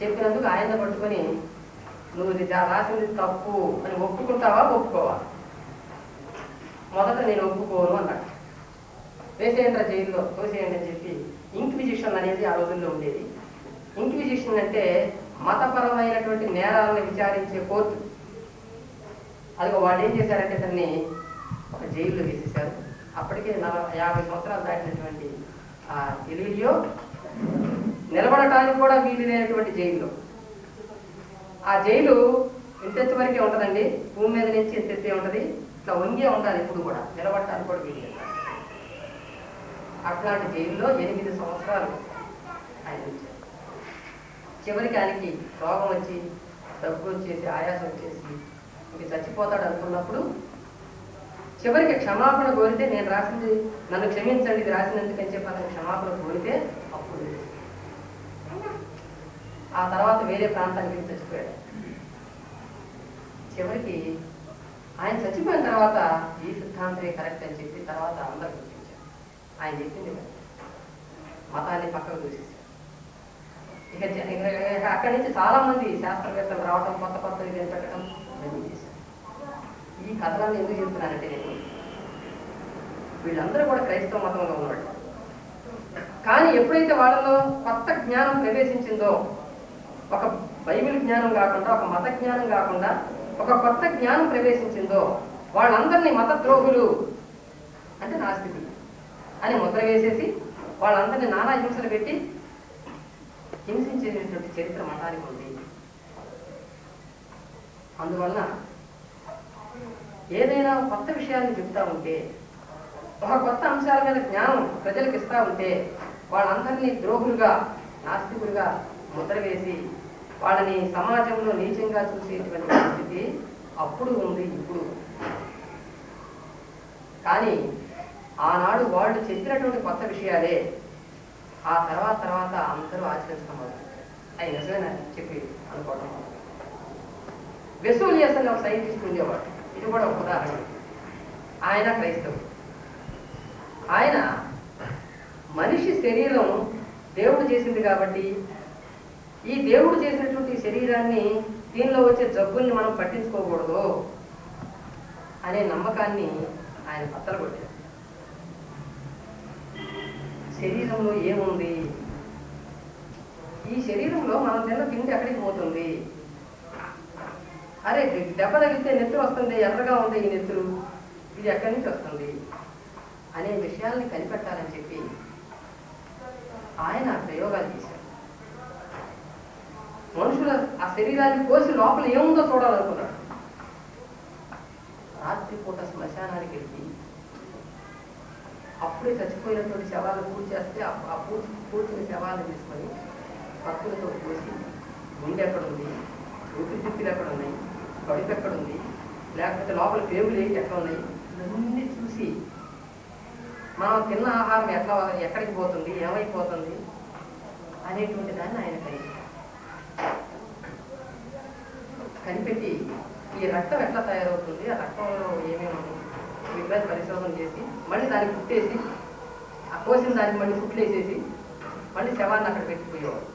చెప్పినందుకు ఆయన పట్టుకొని నువ్వు ఇది రాసింది తప్పు అని ఒప్పుకుంటావా ఒప్పుకోవా? మొదట నేను ఒప్పుకోను అన్నాడు. వేసేయండి జైల్లో తోసేయండి అని చెప్పి ఇంక్విజిషన్ అనేది ఆ రోజుల్లో ఉండేది. ఇంక్విజిషన్ అంటే మతపరమైనటువంటి నేరాలను విచారించే కోర్టు. అది వాళ్ళు ఏం చేశారంటే దాన్ని ఒక జైల్లో వేసేశారు. అప్పటికే 50 సంవత్సరాలు దాటినటువంటి ఆ గెలీలియో నిలబడటానికి కూడా వీలు లేనటువంటి జైల్లో. ఆ జైలు ఇంతెత్తు వరకే ఉంటుందండి, భూమి మీద నుంచి ఇంతెత్తే ఉంటుంది, ఇట్లా వంగే ఉండాలి, ఇప్పుడు కూడా నిలబడటానికి కూడా వీలు లేదు. అట్లాంటి జైల్లో 8 సంవత్సరాలు ఆయన ఉంచారు. చివరికి ఆయనకి రోగం వచ్చి, దగ్గు వచ్చేసి, ఆయాసం వచ్చేసి ఇంక చచ్చిపోతాడు అనుకున్నప్పుడు చివరికి క్షమాపణ కోరితే, నేను రాసింది నన్ను క్షమించండి ఇది రాసినందుకని చెప్పి అతను క్షమాపణ కోరితే అప్పుడు ఆ తర్వాత వేరే ప్రాంతానికి చచ్చిపోయాడు. చివరికి ఆయన చచ్చిపోయిన తర్వాత ఈ సిద్ధాంతమే కరెక్ట్ అని చెప్పి తర్వాత అందరూ గుర్తించారు. ఆయన చెప్పింది మతాన్ని పక్కకు దూసేశారు. ఇక అక్కడి నుంచి చాలా మంది శాస్త్రవేత్తలు రావడం, కొత్త కొత్త ఇది పెట్టడం ఇవన్నీ చేశారు. ఈ కథలను ఎందుకు చెప్తున్నానంటే నేను వీళ్ళందరూ కూడా క్రైస్తవ మతంలో ఉన్నవాళ్ళు. కానీ ఎప్పుడైతే వాళ్ళలో కొత్త జ్ఞానం ప్రవేశించిందో, ఒక బైబిల్ జ్ఞానం కాకుండా, ఒక మత జ్ఞానం కాకుండా ఒక కొత్త జ్ఞానం ప్రవేశించిందో వాళ్ళందరినీ మత ద్రోహులు అంటే నాస్తికులు అని ముద్ర వేసేసి వాళ్ళందరినీ నానా హింసలు పెట్టి హింసించేటువంటి చరిత్ర మఠానికి ఉంది. అందువల్ల ఏదైనా కొత్త విషయాన్ని చెప్తా ఉంటే, ఒక కొత్త అంశాల మీద జ్ఞానం ప్రజలకు ఇస్తా ఉంటే వాళ్ళందరినీ ద్రోహులుగా, నాస్తికులుగా ముద్ర వేసి వాళ్ళని సమాజంలో నీచంగా చూసేటువంటి పరిస్థితి అప్పుడు ఉంది, ఇప్పుడు. కానీ ఆనాడు వాళ్ళు చెప్పినటువంటి కొత్త విషయాలే ఆ తర్వాత అందరూ ఆచరించడం అవి నిజమేనా చెప్పి అనుకోవడం. వెసూలియస్ అనే ఒక సైంటిస్ట్ ఉండేవాడు, ఇది కూడా ఒక ఉదాహరణ. ఆయన క్రైస్తవుడు. ఆయన మనిషి శరీరం దేవుడు చేసింది కాబట్టి ఈ దేవుడు చేసినటువంటి శరీరాన్ని దీనిలో వచ్చే జబ్బుల్ని మనం పట్టించుకోకూడదు అనే నమ్మకాన్ని ఆయన బద్దలు కొట్టారు. శరీరంలో ఏముంది, ఈ శరీరంలో మనం తిన్న తిండి ఎక్కడికి పోతుంది, అరే దెబ్బ తగిలితే నెత్తురు వస్తుంది, ఎర్రగా ఉంది ఈ నెత్తురు, ఇది ఎక్కడి నుంచి వస్తుంది అనే విషయాల్ని కనిపెట్టాలని చెప్పి ఆయన ప్రయోగాలు చేశారు. మనుషుల ఆ శరీరాన్ని కోసి లోపల ఏముందో చూడాలనుకున్నాడు. రాత్రిపూట శ్మశానానికి వెళ్ళి అప్పుడే చచ్చిపోయినటువంటి శవాలను పూర్తి చేస్తే ఆ పూర్చిన శవాలను తీసుకొని భక్తులతో పోసి గుండె ఎక్కడుంది, ఊపిరితిత్తులు ఎక్కడ ఉన్నాయి, కడుపు ఎక్కడుంది, లేకపోతే లోపల పేగులు ఏంటి ఎక్కడ ఉన్నాయి, ఇవన్నీ చూసి మనం తిన్న ఆహారం ఎక్కడికి పోతుంది, ఏమైపోతుంది అనేటువంటి దాన్ని ఆయన కనిపెట్టి ఈ రక్తం ఎట్లా తయారవుతుంది, ఆ రక్తంలో ఏమేమి వీటి పరిశోధన చేసి మళ్ళీ దాన్ని కుట్టేసి ఆ కోసిన దానికి మళ్ళీ కుట్లేసేసి మళ్ళీ శవాన్ని అక్కడ పెట్టిపోయేవాడు.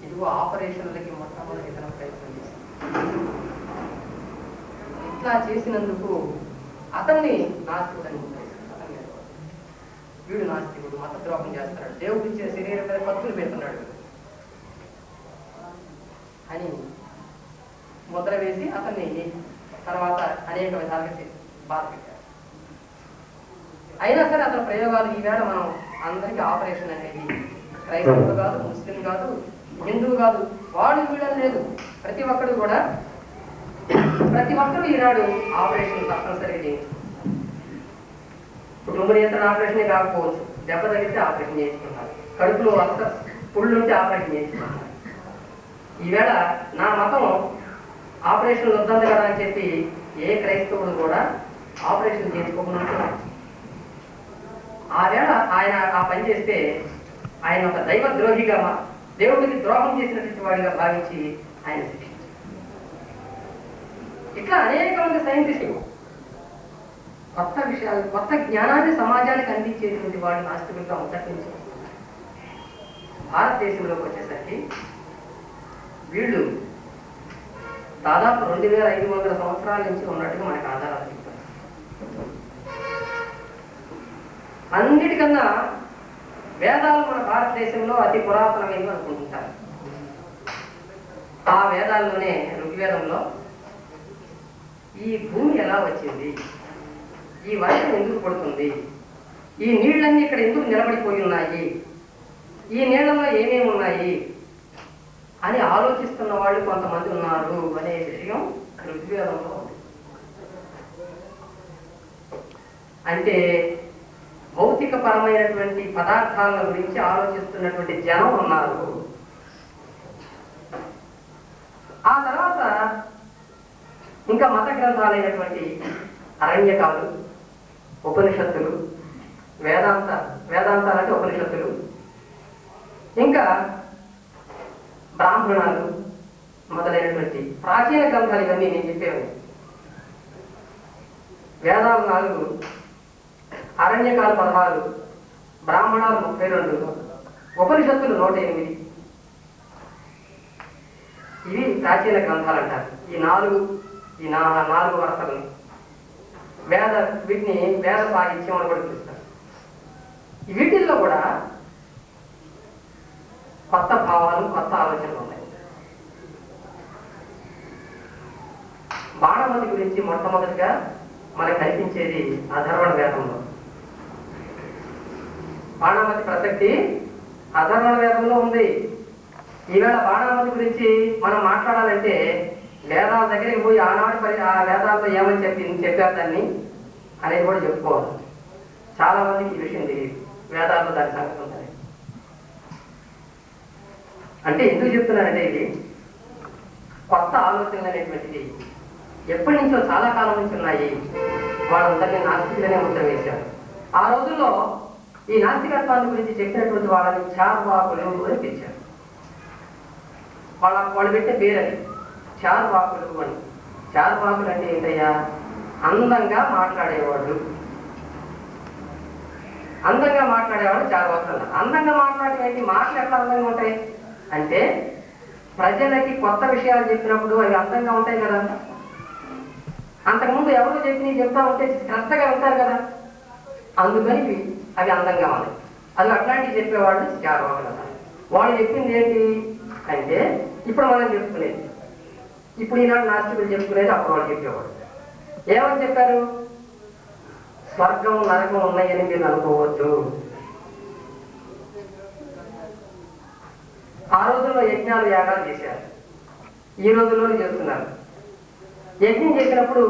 ఇదిగో ఆపరేషన్లకి మొట్టమొదటి ఇతర ప్రయత్నం చేసి ఇట్లా చేసినందుకు అతన్ని నాస్తికుడు అని వీడు నాస్తికుడు, మతద్రోహం చేస్తున్నాడు, దేవుడు ఇచ్చిన శరీరం మీద పత్తులు పెడుతున్నాడు అని ముద్ర వేసి అతన్ని తర్వాత అనేక విధాలుగా బాధ పెట్టారు. అయినా సరే అతని ప్రయోగాలు ఈవేళ మనం అందరికీ ఆపరేషన్ అనేది క్రైస్తవులు కాదు, ముస్లిం కాదు, హిందువు కాదు, వాడు వీళ్ళని లేదు, ప్రతి ఒక్కరు ఈనాడు ఆపరేషన్ తప్పనిసరిగా చేయించు. కుటుంబ నియంత్రణ ఆపరేషనే కాకపోవచ్చు, దెబ్బ తగిలితే ఆపరేషన్ చేయించుకుంటారు, కడుపులో పుళ్ళుంటే ఆపరేషన్ చేయించుకుంటారు. ఈవేళ నా మతం ఆపరేషన్ వద్దంది కదా అని చెప్పి ఏ క్రైస్తవుడు కూడా ఆపరేషన్ చేసుకోకుండా ఆ వేళ ఆయన ఆ పని చేస్తే ఆయన ఒక దైవ ద్రోహిగా, దేవుడికి ద్రోహం చేసినటువంటి వాడిగా భావించి ఆయన శిక్షించారు. ఇట్లా అనేక మంది సైంటిస్టులు కొత్త విషయాలు, కొత్త జ్ఞానాన్ని సమాజానికి అందించేటువంటి వాళ్ళు నాస్తికులుగా ఉద్ధరించారు. భారతదేశంలోకి వచ్చేసరికి వీళ్ళు దాదాపు 2500 సంవత్సరాల నుంచి ఉన్నట్టుగా మనకు ఆధారాలు చెప్తారు. అన్నిటికన్నా వేదాలు మన భారతదేశంలో అతి పురాతనమైనవి అనుకుంటుంటారు. ఆ వేదాల్లోనే ఋగ్వేదంలో ఈ భూమి ఎలా వచ్చింది, ఈ వర్షం ఎందుకు పడుతుంది, ఈ నీళ్ళన్నీ ఇక్కడ ఎందుకు నిలబడిపోయి ఉన్నాయి, ఈ నీళ్ళలో ఏమేమి ఉన్నాయి అని ఆలోచిస్తున్న వాళ్ళు కొంతమంది ఉన్నారు అనే విషయం ఋగ్వేదంలో ఉంది. అంటే భౌతిక పరమైనటువంటి పదార్థాల గురించి ఆలోచిస్తున్నటువంటి జనం ఉన్నారు. ఆ తర్వాత ఇంకా మత గ్రంథాలైనటువంటి అరణ్యకాలు, ఉపనిషత్తులు, వేదాంతాలంటే ఉపనిషత్తులు, ఇంకా బ్రాహ్మణాలు మొదలైనటువంటి ప్రాచీన గ్రంథాలు ఇవన్నీ నేను చెప్పేవి. వేదాలు 4, అరణ్యకాలు 16, బ్రాహ్మణాలు 32, ఉపనిషత్తులు 108. ఇవి ప్రాచీన గ్రంథాలు అంటారు. ఈ 4 వరుసలు వీటిని వేద సాహిత్యం అని కూడా పిలుస్తారు. వీటిల్లో కూడా కొత్త భావాలు, కొత్త ఆలోచనలు ఉన్నాయి. బాణమతి గురించి మొట్టమొదటిగా మనకు కనిపించేది అధర్వణ వేదంలో. బాణామతి ప్రసక్తి అధర్వణ వేదంలో ఉంది. ఈవేళ బాణామతి గురించి మనం మాట్లాడాలంటే వేదాల దగ్గరికి పోయి ఆనాడు ఆ వేదాలతో ఏమని చెప్పారు దాన్ని అనేది కూడా చెప్పుకోవాలి. చాలా మందికి ఈ విషయం తెలియదు, వేదాల్లో దాని సంగతి ఉంటుంది. అంటే ఎందుకు చెప్తున్నానంటే ఇది కొత్త ఆలోచనలు అనేటువంటిది ఎప్పటి నుంచో చాలా కాలం నుంచి ఉన్నాయి. వాళ్ళందరినీ నాస్తికులనే ముద్ర వేశారు. ఆ రోజుల్లో ఈ నాస్తికత్వాన్ని గురించి చెప్పినటువంటి వాళ్ళని చార్వాకులు అని పిలిచారు. వాళ్ళు పెట్టే పేరది చార్వాకులు అని. చార్వాకులు అంటే ఏంటయ్యా? అందంగా మాట్లాడేవాడు. అందంగా మాట్లాడేవాడు చార్వాకులు అన్నారు. అందంగా మాట్లాడటం ఏంటి? మాటలు ఎట్లా అందంగా ఉంటాయి అంటే ప్రజలకి కొత్త విషయాలు చెప్పినప్పుడు అవి అందంగా ఉంటాయి కదా. అంతకుముందు ఎవరు చెప్తా ఉంటే శ్రద్ధగా ఉంటారు కదా, అందుకని అవి అందంగా ఉన్నాయి. అది అట్లాంటివి చెప్పేవాళ్ళు చార్వాకులు అన్నారు. వాళ్ళు చెప్పింది ఏంటి అంటే ఇప్పుడు మనం చెప్పుకునేది, ఇప్పుడు ఈనాడు నాస్తికులు చెప్పుకునేది అప్పుడు వాళ్ళు చెప్పేవాడు. ఏమని చెప్పారు? స్వర్గం నరకం ఉన్నాయని మీరు అనుకోవద్దు. ఆ రోజుల్లో యజ్ఞాలు యాగాలు చేశారు, ఈ రోజుల్లోనే చేస్తున్నారు. యజ్ఞం చేసినప్పుడు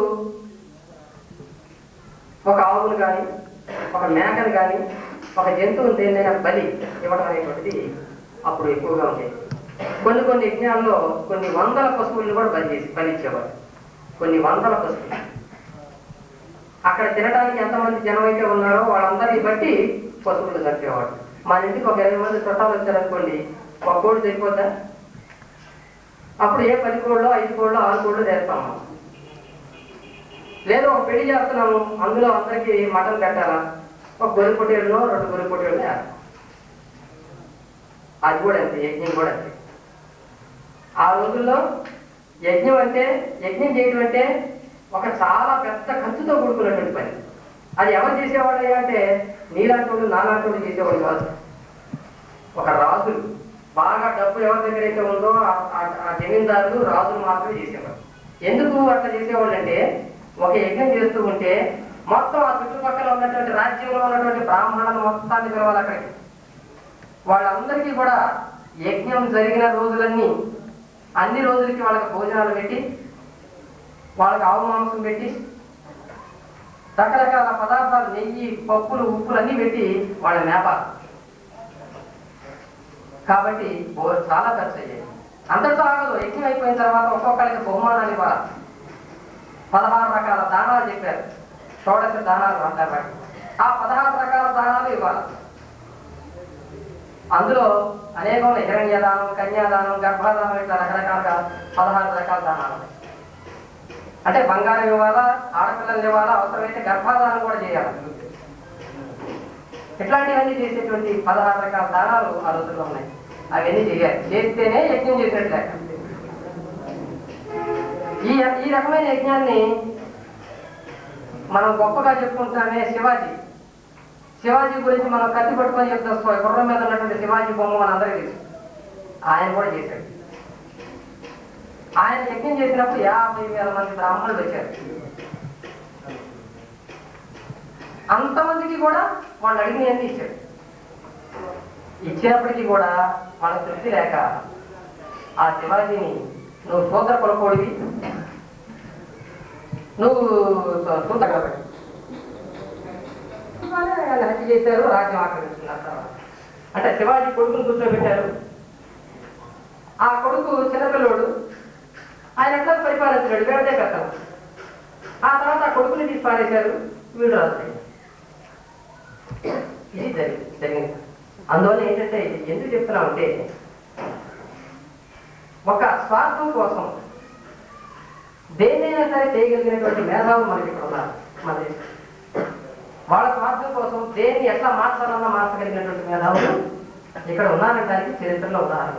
ఒక ఆవును కానీ ఒక మేకను కానీ ఒక జంతువుని దేన్నైనా బలి ఇవ్వడం అనేటువంటిది అప్పుడు ఎక్కువగా ఉండేది. కొన్ని యజ్ఞాల్లో కొన్ని వందల పశువులను కూడా బలిచ్చేవారు. కొన్ని వందల పశువులు. అక్కడ తినడానికి ఎంతమంది జనం అయితే ఉన్నారో వాళ్ళందరినీ బట్టి పశువులు చంపేవాడు. మా ఇంటికి ఒక 20 మంది చుట్టాలు వచ్చారనుకోండి, ఒక కోడి సరిపోద్దా? అప్పుడు ఏ 10 కోళ్ళు 5 కోళ్ళు 6 కోళ్ళు చేస్తాము. లేదా ఒక పెళ్లి చేస్తున్నాము, అందులో అందరికీ మటన్ పెట్టాలా, ఒక గొర్రె పొట్టేళ్ళు 2 గొర్రె పొట్టేళ్ళు వేస్తాం. అది కూడా అంతే, యజ్ఞం కూడా అంతే. ఆ రోజుల్లో యజ్ఞం చేయడం అంటే ఒక చాలా పెద్ద ఖర్చుతో కూడుకున్నటువంటి పని. అది ఎవరు చేసేవాళ్ళు అంటే నీలాంటి వాళ్ళు నాలాంటి వాళ్ళు చేసేవాళ్ళు కాదు. ఒక రాజులు, బాగా డబ్బు ఎవరి దగ్గర అయితే ఉందో ఆ జమీందారులు రాజులు మాత్రమే చేసేవాళ్ళు. ఎందుకు అట్లా చేసేవాళ్ళు అంటే ఒక యజ్ఞం చేస్తూ ఉంటే మొత్తం ఆ చుట్టుపక్కల ఉన్నటువంటి రాజ్యంలో ఉన్నటువంటి బ్రాహ్మణులను మొత్తాన్ని పిలవాలి అక్కడికి. వాళ్ళందరికీ కూడా యజ్ఞం జరిగిన రోజులన్నీ అన్ని రోజులకి వాళ్ళకి భోజనాలు పెట్టి, వాళ్ళకి ఆవు మాంసం పెట్టి, రకరకాల పదార్థాలు నెయ్యి పప్పులు ఉప్పులు అన్నీ పెట్టి వాళ్ళ మేపాలి. కాబట్టి చాలా ఖర్చు అయ్యాయి. అంతటితో ఆగదు. యజ్ఞం అయిపోయిన తర్వాత ఒక్కొక్కరికి బహుమానాలు ఇవ్వాలి. 16 రకాల దానాలు చెప్పారు, షోడశ దానాలు అంటారు. ఆ 16 రకాల దానాలు ఇవ్వాలి. అందులో అనేకం హిరణ్యదానం, కన్యాదానం, గర్భాదానం, ఇట్లా రకరకాలుగా 16 రకాల దానాలు. అంటే బంగారం ఇవ్వాలా, ఆడపిల్లలు ఇవ్వాలా, అవసరమైతే గర్భాధానం కూడా చేయాలి. ఇట్లాంటివన్నీ చేసేటువంటి 16 రకాల దానాలు ఆ రోజుల్లో ఉన్నాయి. అవన్నీ చేయాలి. చేస్తేనే యజ్ఞం చేసినట్లే. ఈ రకమైన యజ్ఞాన్ని మనం గొప్పగా చెప్పుకుంటామే శివాజీ గురించి మనం కత్తి పట్టుకొని చెప్తాం. గుర్రం మీద ఉన్నటువంటి శివాజీ బొమ్మ మనందరికీ తెలుసు. ఆయన కూడా చేశాడు. ఆయన యజ్ఞం చేసినప్పుడు 50,000 మంది బ్రాహ్మణులు వచ్చారు. అంతమందికి కూడా వాళ్ళు అడిగినవన్నీ ఇచ్చాడు. ఇచ్చినప్పటికీ కూడా వాళ్ళ తృప్తి లేక ఆ శివాజీని, నువ్వు శూద్ర కులకోడివి, నువ్వు శూద్ర కాబట్టి హత్య చేశారు, రాజ్యం ఆక్రమించుకున్నారు. అంటే శివాజీ కొడుకును కూర్చోబెట్టారు. ఆ కొడుకు చిన్నపిల్లోడు, ఆయన ఎట్లా పరిపాలించాడు, వీళ్ళదే కథం. ఆ తర్వాత ఆ కొడుకుని తీసి పారేశారు, వీడు రాజు. ఇది జరిగింది. అందువల్ల ఏంటంటే ఎందుకు చెప్తున్నామంటే ఒక స్వార్థం కోసం దేన్నైనా సరే చేయగలిగినటువంటి మేధావులు మనకి ఇక్కడ ఉన్నారు. మన దేశం వాళ్ళ స్వార్థం కోసం దేన్ని ఎట్లా మార్చాలన్నా మార్చగలిగినటువంటి మేధావులు ఇక్కడ ఉన్నారనడానికి చరిత్రలో ఉదాహరణ.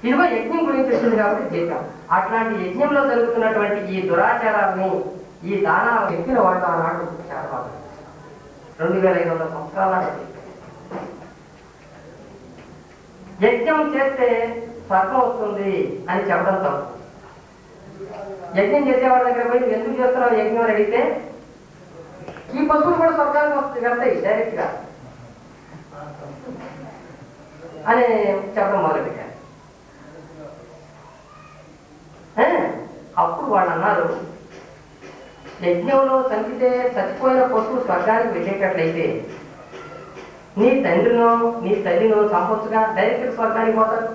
ఇదిగో యజ్ఞం గురించి వచ్చింది కాబట్టి చెప్పాం. అట్లాంటి యజ్ఞంలో జరుగుతున్నటువంటి ఈ దురాచారాన్ని, ఈ దానాలు చెప్పిన వాళ్ళు ఆనాడు చాలా బాగా 2500 సంవత్సరాల నాటి యజ్ఞం చేస్తే స్వర్గం వస్తుంది అని చెప్పడం తప్పు. యజ్ఞం చేసేవాళ్ళ దగ్గర పోయి ఎందుకు చేస్తున్నావు యజ్ఞం అని అడిగితే ఈ పశువులు కూడా స్వర్గానికి వెళ్తాయి డైరెక్ట్ గా. అని చెప్పడం మొదలుపెట్టాను. అప్పుడు వాళ్ళు అన్నారు, యజ్ఞంలో చంపితే చచ్చిపోయిన పశువు స్వర్గానికి వెళ్ళేటట్లయితే నీ తండ్రినో నీ తల్లినో చంపొచ్చుగా, డైరెక్ట్ స్వర్గానికి పోతాడు.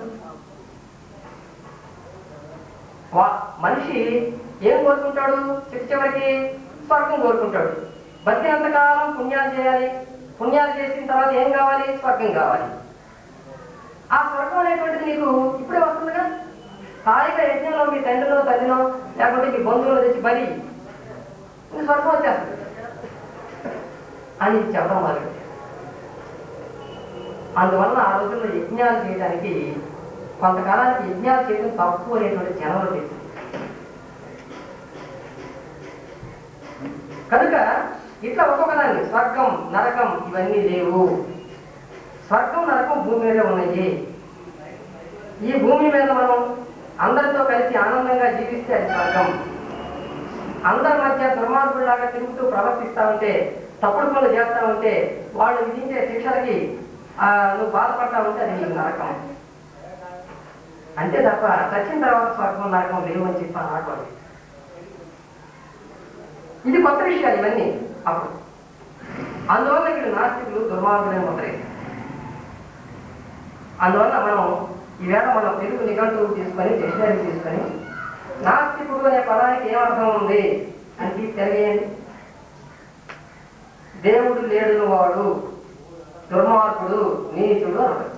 మనిషి ఏం కోరుకుంటాడు? చివరికి స్వర్గం కోరుకుంటాడు. బతికినంతకాలం పుణ్యాలు చేయాలి, పుణ్యాలు చేసిన తర్వాత ఏం కావాలి? స్వర్గం కావాలి. ఆ స్వర్గం అనేటువంటిది నీకు ఇప్పుడే వస్తుందిగా. హాయిగా యజ్ఞంలో మీ తండ్రిలో తల్లినో లేకపోతే మీ బంధువులు తెచ్చి బలి స్వర్గం వచ్చేస్తుంది అని చెప్పడం మొదలు. అందువల్ల ఆ రోజుల్లో యజ్ఞాలు చేయడానికి కొంతకాలానికి యజ్ఞాలు చేయడం తప్పు అనేటువంటి జనంలో తెలిసింది. కనుక ఇట్లా ఒక్కొక్కదాన్ని స్వర్గం నరకం ఇవన్నీ లేవు. స్వర్గం నరకం భూమి మీద ఉన్నాయి. ఈ భూమి మీద మనం అందరితో కలిసి ఆనందంగా జీవిస్తే అది స్వర్గం. అందరి మధ్య దుర్మార్గుల్లాగా తిరుగుతూ ప్రవర్తిస్తా ఉంటే, తప్పుడు పనులు చేస్తా ఉంటే, వాళ్ళు విధించే శిక్షలకి నువ్వు బాధపడతా ఉంటే అది నీకు నరకం. అంతే తప్ప చచ్చిన తర్వాత స్వర్గం నరకం లేవు అని చెప్పి ఆడవాడు. ఇది కొత్త విషయాలు ఇవన్నీ అప్పుడు. అందువల్ల వీళ్ళు నాస్తికులు దుర్మార్గులే మొదలై. అందువల్ల మనం ఈవేళ మనం తెలుగు నిఘంటువు తీసుకొని డిక్షనరీ తీసుకొని నాస్తికుడు అనే పదానికి ఏమర్థం ఉంది అని తెలియండి. దేవుడు లేడు వాడు, దుర్మార్గుడు, నీచుడు అన్నాడు.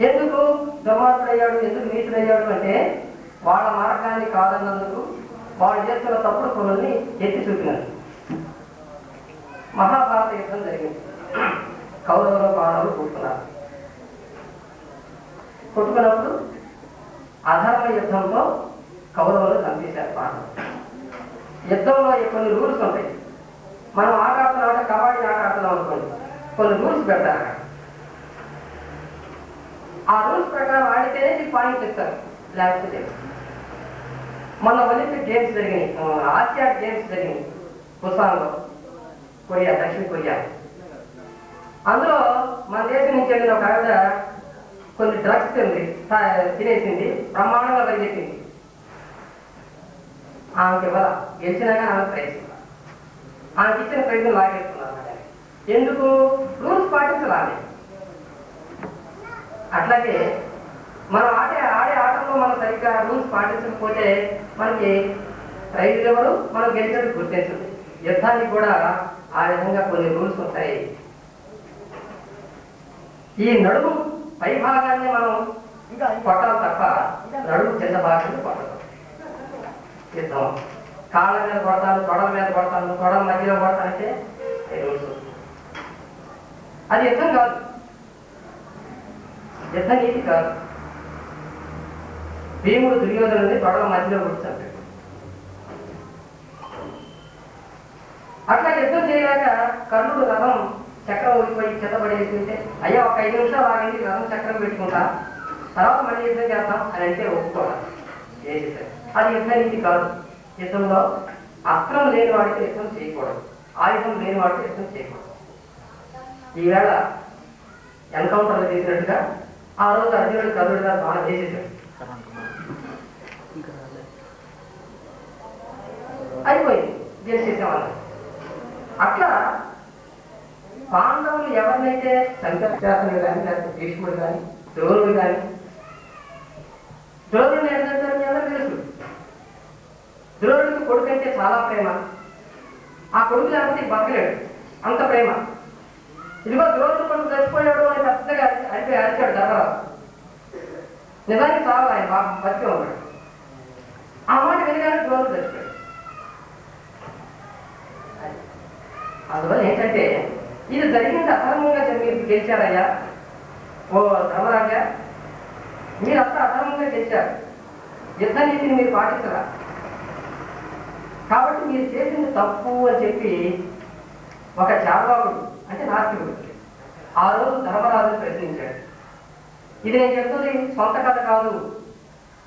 ఎందుకు దుర్మార్గుడయ్యాడు, ఎందుకు నీచుడయ్యాడు అంటే వాళ్ళ మార్గాన్ని కాదన్నందుకు, వాళ్ళు చేస్తున్న తప్పుడు పనుల్ని ఎత్తి చూపినారు. మహాభారత యుద్ధం జరిగింది. కౌరవులు పాండవులు కొట్టుకున్నప్పుడు అధర్మ యుద్ధంతో కౌరవులు చంపేశారు పాండవులు. యుద్ధంలో కొన్ని రూల్స్ ఉంటాయి. మనం ఆట ఆడుతున్న కబడ్డీ ఆట ఆడుతున్నాం అనుకోండి, కొన్ని రూల్స్ పెడతారు. ఆ రూల్స్ ప్రకారం ఆడితేనే మీకు పాయింట్స్ ఇస్తారు, లేకపోతే మొన్న ఒలింపిక్ గేమ్స్ జరిగినాయి, ఆసియా గేమ్స్ జరిగినాయి పుసాన్లో, కొరియా, దక్షిణ కొరియా. అందులో మన దేశం నుంచి వెళ్ళిన ఒక ఆవిడ కొన్ని డ్రగ్స్ తినేసింది, బ్రహ్మాండంగా పరిగెత్తింది. ఆమెకి ఇవ్వాల, గెలిచినాక ఆమె ప్రైజ్, ఆమెకి ఇచ్చిన ప్రైజ్ లాగేస్తున్నారు. ఎందుకు? రూల్స్ పాటించాలి. అట్లాగే మనం ఆడే ఆటల్లో మనం సరిగ్గా రూల్స్ పాటించకపోతే మనకి ప్రైజ్ ఎవరు, మనం గెలిచినట్టు గుర్తించదు. యుద్ధానికి కూడా ఆ విధంగా కొన్ని రూల్స్ ఉంటాయి. ఈ నడుము పై భాగాన్ని మనం కొట్టాలి తప్ప నడుము కింద భాగాన్ని కొట్టదు. యుద్ధం కాళ్ళ మీద కొడతాను, తొడల మీద కొడతాను, తొడల మధ్యలో కొడతానంటే రూల్స్. అది యుద్ధం కాదు, యుద్ధ నీతి కాదు. భీముడు దుర్యోధనుడిని తొడల మధ్యలో కూర్చుంటాడు. అట్లా యుద్ధం చేయలేక కర్ణుడు రథం చక్రం ఊడిపోయి చెత్తపడేస్తుంటే, అయ్యా ఒక 5 నిమిషాలు ఆగింది, రథం చక్రం పెట్టుకుంటా, తర్వాత మళ్ళీ యుద్ధం చేద్దాం అని అంటే ఒప్పుకోవాలి. ఏం చేశారు? అది యుద్ధ నీతి కాదు. యుద్ధంలో అస్త్రం లేని వాడికి యుద్ధం చేయకూడదు, ఆయుధం లేని వాడికి యుద్ధం చేయకూడదు. ఈవేళ ఎన్కౌంటర్లు చేసినట్టుగా ఆ రోజు అర్జునుడు కర్ణుడిగా బాగా చేసేసాడు. అయిపోయింది, గెలిచేసామన్నారు. అట్లా పాండవులు ఎవరినైతే శంకరాచార్యులు కానీ, లేకపోతే భీష్ముడు కానీ, ద్రోణుడు కానీ, ద్రోణుడిని ఏంటంటారు మీ అందరూ తెలుసు. ద్రోణుడికి కొడుకు అంటే చాలా ప్రేమ. ఆ కొడుకు లేకపోతే బతకలేడు, అంత ప్రేమ. ఇదిగో ద్రోణుడు కొడుకు చచ్చిపోయాడు అని పెద్దగా అరిచాడు ధర్మరాజు. నిజానికి చాలా ఆయన బాగా బతికే ఉన్నాడు. ఆ మాట వినగానే ద్రోణుడు చచ్చిపోయాడు. అందువల్ల ఏంటంటే ఇది జరిగింది అధర్మంగా గెలిచారయ్యా ఓ ధర్మరాజా, మీరు అప్పుడు అధర్మంగా గెలిచారు, యుద్ధ నీతిని మీరు పాటించరా, కాబట్టి మీరు చేసింది తప్పు అని చెప్పి ఒక చార్వాకుడు అంటే నాస్తికుడు ఆ రోజు ధర్మరాజును ప్రశ్నించాడు. ఇది నేను చెప్తుంది సొంత కథ కాదు,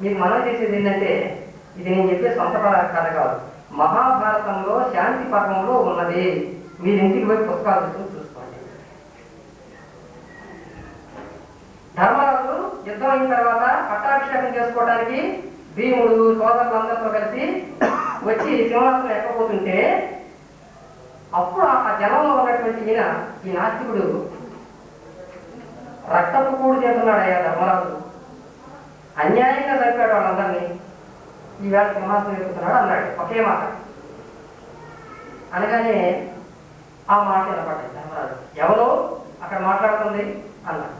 మీకు మనం చేసేది ఏంటంటే ఇది నేను చెప్పే సొంత కథ కాదు, మహాభారతంలో శాంతి పర్వంలో ఉన్నది. మీరు ఇంటికి పోయి పుస్తకాలు తీసుకుని చూసుకోండి. ధర్మరాజు యుద్ధం అయిన తర్వాత పట్టాభిషేకం చేసుకోవడానికి భీముడు సోదరులందరితో కలిసి వచ్చి సింహాసనం ఎక్కబోతుంటే అప్పుడు ఆ జనంలో ఉన్నటువంటి ఈ నాస్తికుడు రక్తపు కూడు చేస్తున్నాడు. అయ్యా ధర్మరాజు అన్యాయంగా చంపాడు వాళ్ళందరినీ, ఈవేళ సింహాసనం ఎక్కుతున్నాడు అన్నాడు. ఒకే మాట అనగానే ఆ మాట వినపడ్డాడు. ధర్మరాజు ఎవరో అక్కడ మాట్లాడుతుంది అన్నాడు.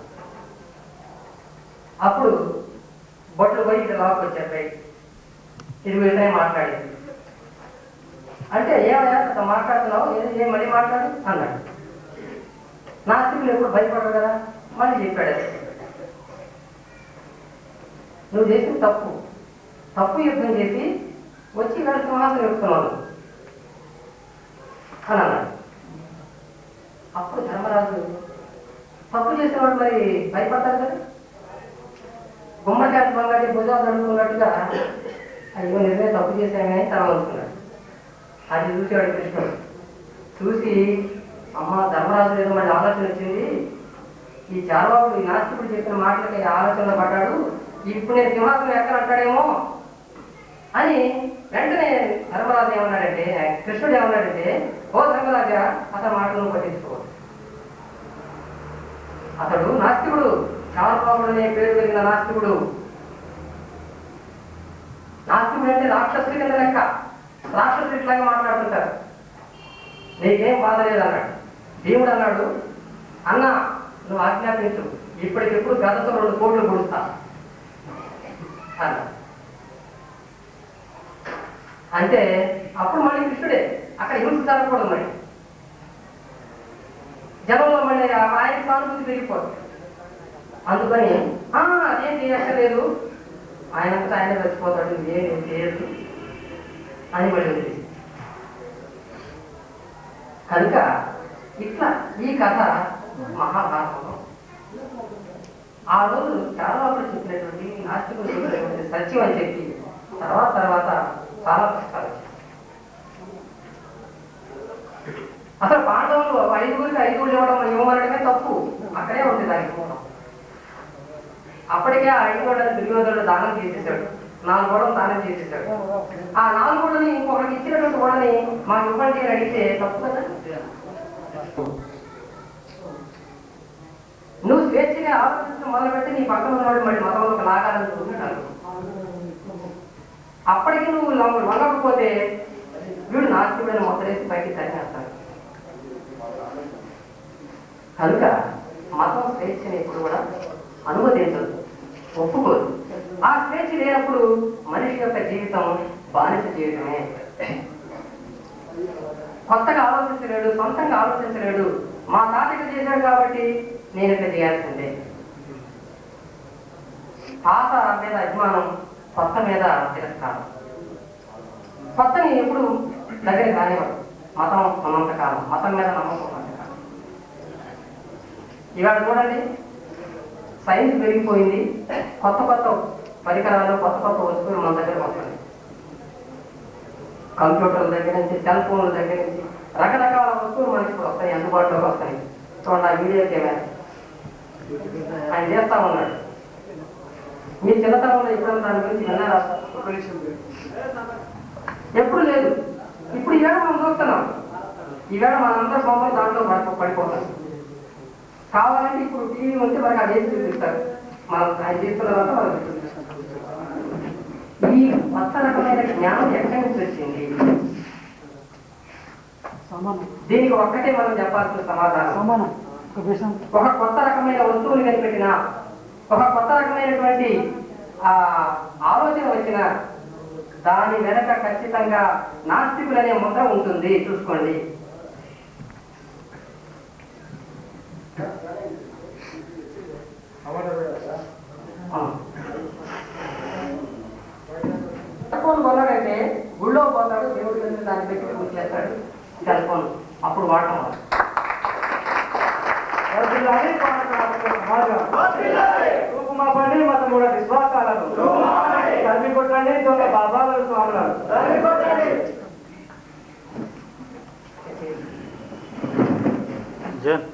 అప్పుడు బొట్లు పోయి ఇక్కడ లాక్ వచ్చారు బయట. ఇది ఇతనే మాట్లాడింది. అంటే ఏమయ్యా మాట్లాడుతున్నావు, ఏం మళ్ళీ మాట్లాడు అన్నాడు. నాస్తికులు ఎప్పుడు భయపడరు కదా, మళ్ళీ చెప్పాడు. నువ్వు చేసిన తప్పు యుద్ధం చేసి వచ్చి ఇక్కడ సింహాసనం ఎక్కుతున్నావు అని అన్నాడు. అప్పుడు ధర్మరాజు తప్పు చేసిన వాడు మరి భయపడతారు కదా, గుమ్మడికాయ బంగాటి భుజాలు నడుపుకున్నట్టుగా అయ్యో నిజమే తప్పు చేశామని తల వంచుకున్నాడు. అది చూసాడు కృష్ణుడు. చూసి అమ్మ ధర్మరాజు ఏదో మళ్ళీ ఆలోచన వచ్చింది, ఈ చారవాకుడు ఈ నాస్తికుడు చెప్పిన మాటలకి ఆలోచనలో పడ్డాడు, ఇప్పుడు నేను సింహాసనం ఎక్కనంటాడేమో అని వెంటనే ధర్మరాజు ఏమన్నాడంటే, కృష్ణుడు ఏమన్నాడంటే, ఓ ధర్మరాజా అతని మాటలను పట్టించుకోడు, అతడు నాస్తికుడు, చారవాకుడు అనే పేరు కలిగిన నాస్తికుడు. నాస్తికుడు అంటే రాక్షసుడి కింద లెక్క, రాక్షసుడు ఇట్లాగే మాట్లాడుతుంటారు, నీకేం బాధ లేదన్నాడు. భీముడు అన్నాడు, అన్న నువ్వు ఆజ్ఞాపించు, ఇప్పటికిప్పుడు గదతో 2 కోట్లు పొడుస్తా అన్నాడు. అంటే అప్పుడు మళ్ళీ కృష్ణుడే అక్కడ హింస జరగకూడదు, మరి జనంలో మళ్ళీ ఆయన సానుభూతి పెరిగిపోదు. అందుకని అదేం చేయక్కర్లేదు, ఆయనంతా ఆయన చచ్చిపోతాడు, ఏం చేయదు అని మళ్ళీ ఉంది. కనుక ఇట్లా ఈ కథ మహాభారతంలో ఆ రోజు చాలా చెప్పినటువంటి నాస్తికులు చెప్పినటువంటి సత్యం అని చెప్పి తర్వాత చాలా పుస్తకాలు వచ్చాయి. అసలు పాండవులు 5గురికి 5 ఇవ్వమనడమే తప్పు, అక్కడే ఉంది దానికి మూలం. అప్పటికే ఆ 5 గోడలు దుర్యోధనుడు దానం చేసేసాడు, 4 గోడలు దానం చేసేసాడు. ఆ 4 గోడని ఇంకొకరికి ఇచ్చినటువంటి గోడని మాకు ఇవ్వండి అని అడిగితే తప్పు కదా. నువ్వు స్వేచ్ఛగా ఆలోచించడం మొదలుపెట్టి నీ పక్కన ఉన్నవాడు మళ్ళీ మతంలోకి లాగాలని చూస్తున్నాడు. అప్పటికి నువ్వు వంగకపోతే వీడు నాస్తికుడని మొదలేసి పైకి తరిమేస్తాడు. కనుక మతం స్వేచ్ఛని ఎప్పుడు కూడా అనుమతించదు, ఒప్పుకోదు. ఆ స్వేచ్ఛ లేనప్పుడు మనిషి యొక్క జీవితం బానిస జీవితమే. కొత్తగా ఆలోచించలేడు, సొంతంగా ఆలోచించలేడు. మా తాతకి చేశాడు కాబట్టి నేను ఇట్లా చేయాల్సిందే. పాత మీద అభిమానం, కొత్త మీద తిరస్కారం. కొత్తని ఎప్పుడు దగ్గర కానివ్వడు, మతం ఉన్నంతకాలం, మతం మీద నమ్మకం ఉన్నంతకాలం. ఇవాళ చూడండి, సైన్స్ పెరిగిపోయింది, కొత్త పరికరాలు, కొత్త వస్తువులు మన దగ్గర వస్తున్నాయి. కంప్యూటర్ల దగ్గర నుంచి, సెల్ ఫోన్ల దగ్గర నుంచి రకరకాల వస్తువులు మనకి ఇప్పుడు వస్తాయి, అందుబాటులోకి వస్తాయి. చూడండి, ఆ వీడియో కెమెరా ఆయన చేస్తా ఉన్నాడు. మీ చిన్నతనంలో ఎప్పుడైనా దాని గురించి విన్నారా? ఎప్పుడు లేదు. ఇప్పుడు ఈవేళ మనం చూస్తున్నాం, ఈవేళ మనందరూ బొమ్మలు దాంట్లో పడిపోతాం. కావాలంటే ఇప్పుడు టీవీ ఉంటే మనకి అది వేసి చూపిస్తారు, మనం ఆయన చేస్తున్నదంతా మనం చూపిస్తాం. ఈ కొత్త రకమైన జ్ఞానం ఎక్కడి నుంచి వచ్చింది? దీనికి ఒక్కటే మనం చెప్పాల్సిన సమాధానం, ఒక కొత్త రకమైన వస్తువులు కనిపెట్టినా, ఒక కొత్త రకమైనటువంటి ఆలోచన వచ్చిన దాని వెనక ఖచ్చితంగా నాస్తికులనే ముద్ర ఉంటుంది. చూసుకోండి. ఫోన్ కొన్నాడంటే గుళ్ళో పోతాడు, దేవుడి మీద దాన్ని పెట్టి పూజ చేస్తాడు, సెల్ ఫోన్ అప్పుడు వాడటం వల్ల. రూపుమాపండి మత మూఢ విశ్వాసాలను, తరిమి కొట్టండి దొంగ బాబాలను స్వాములను. జన్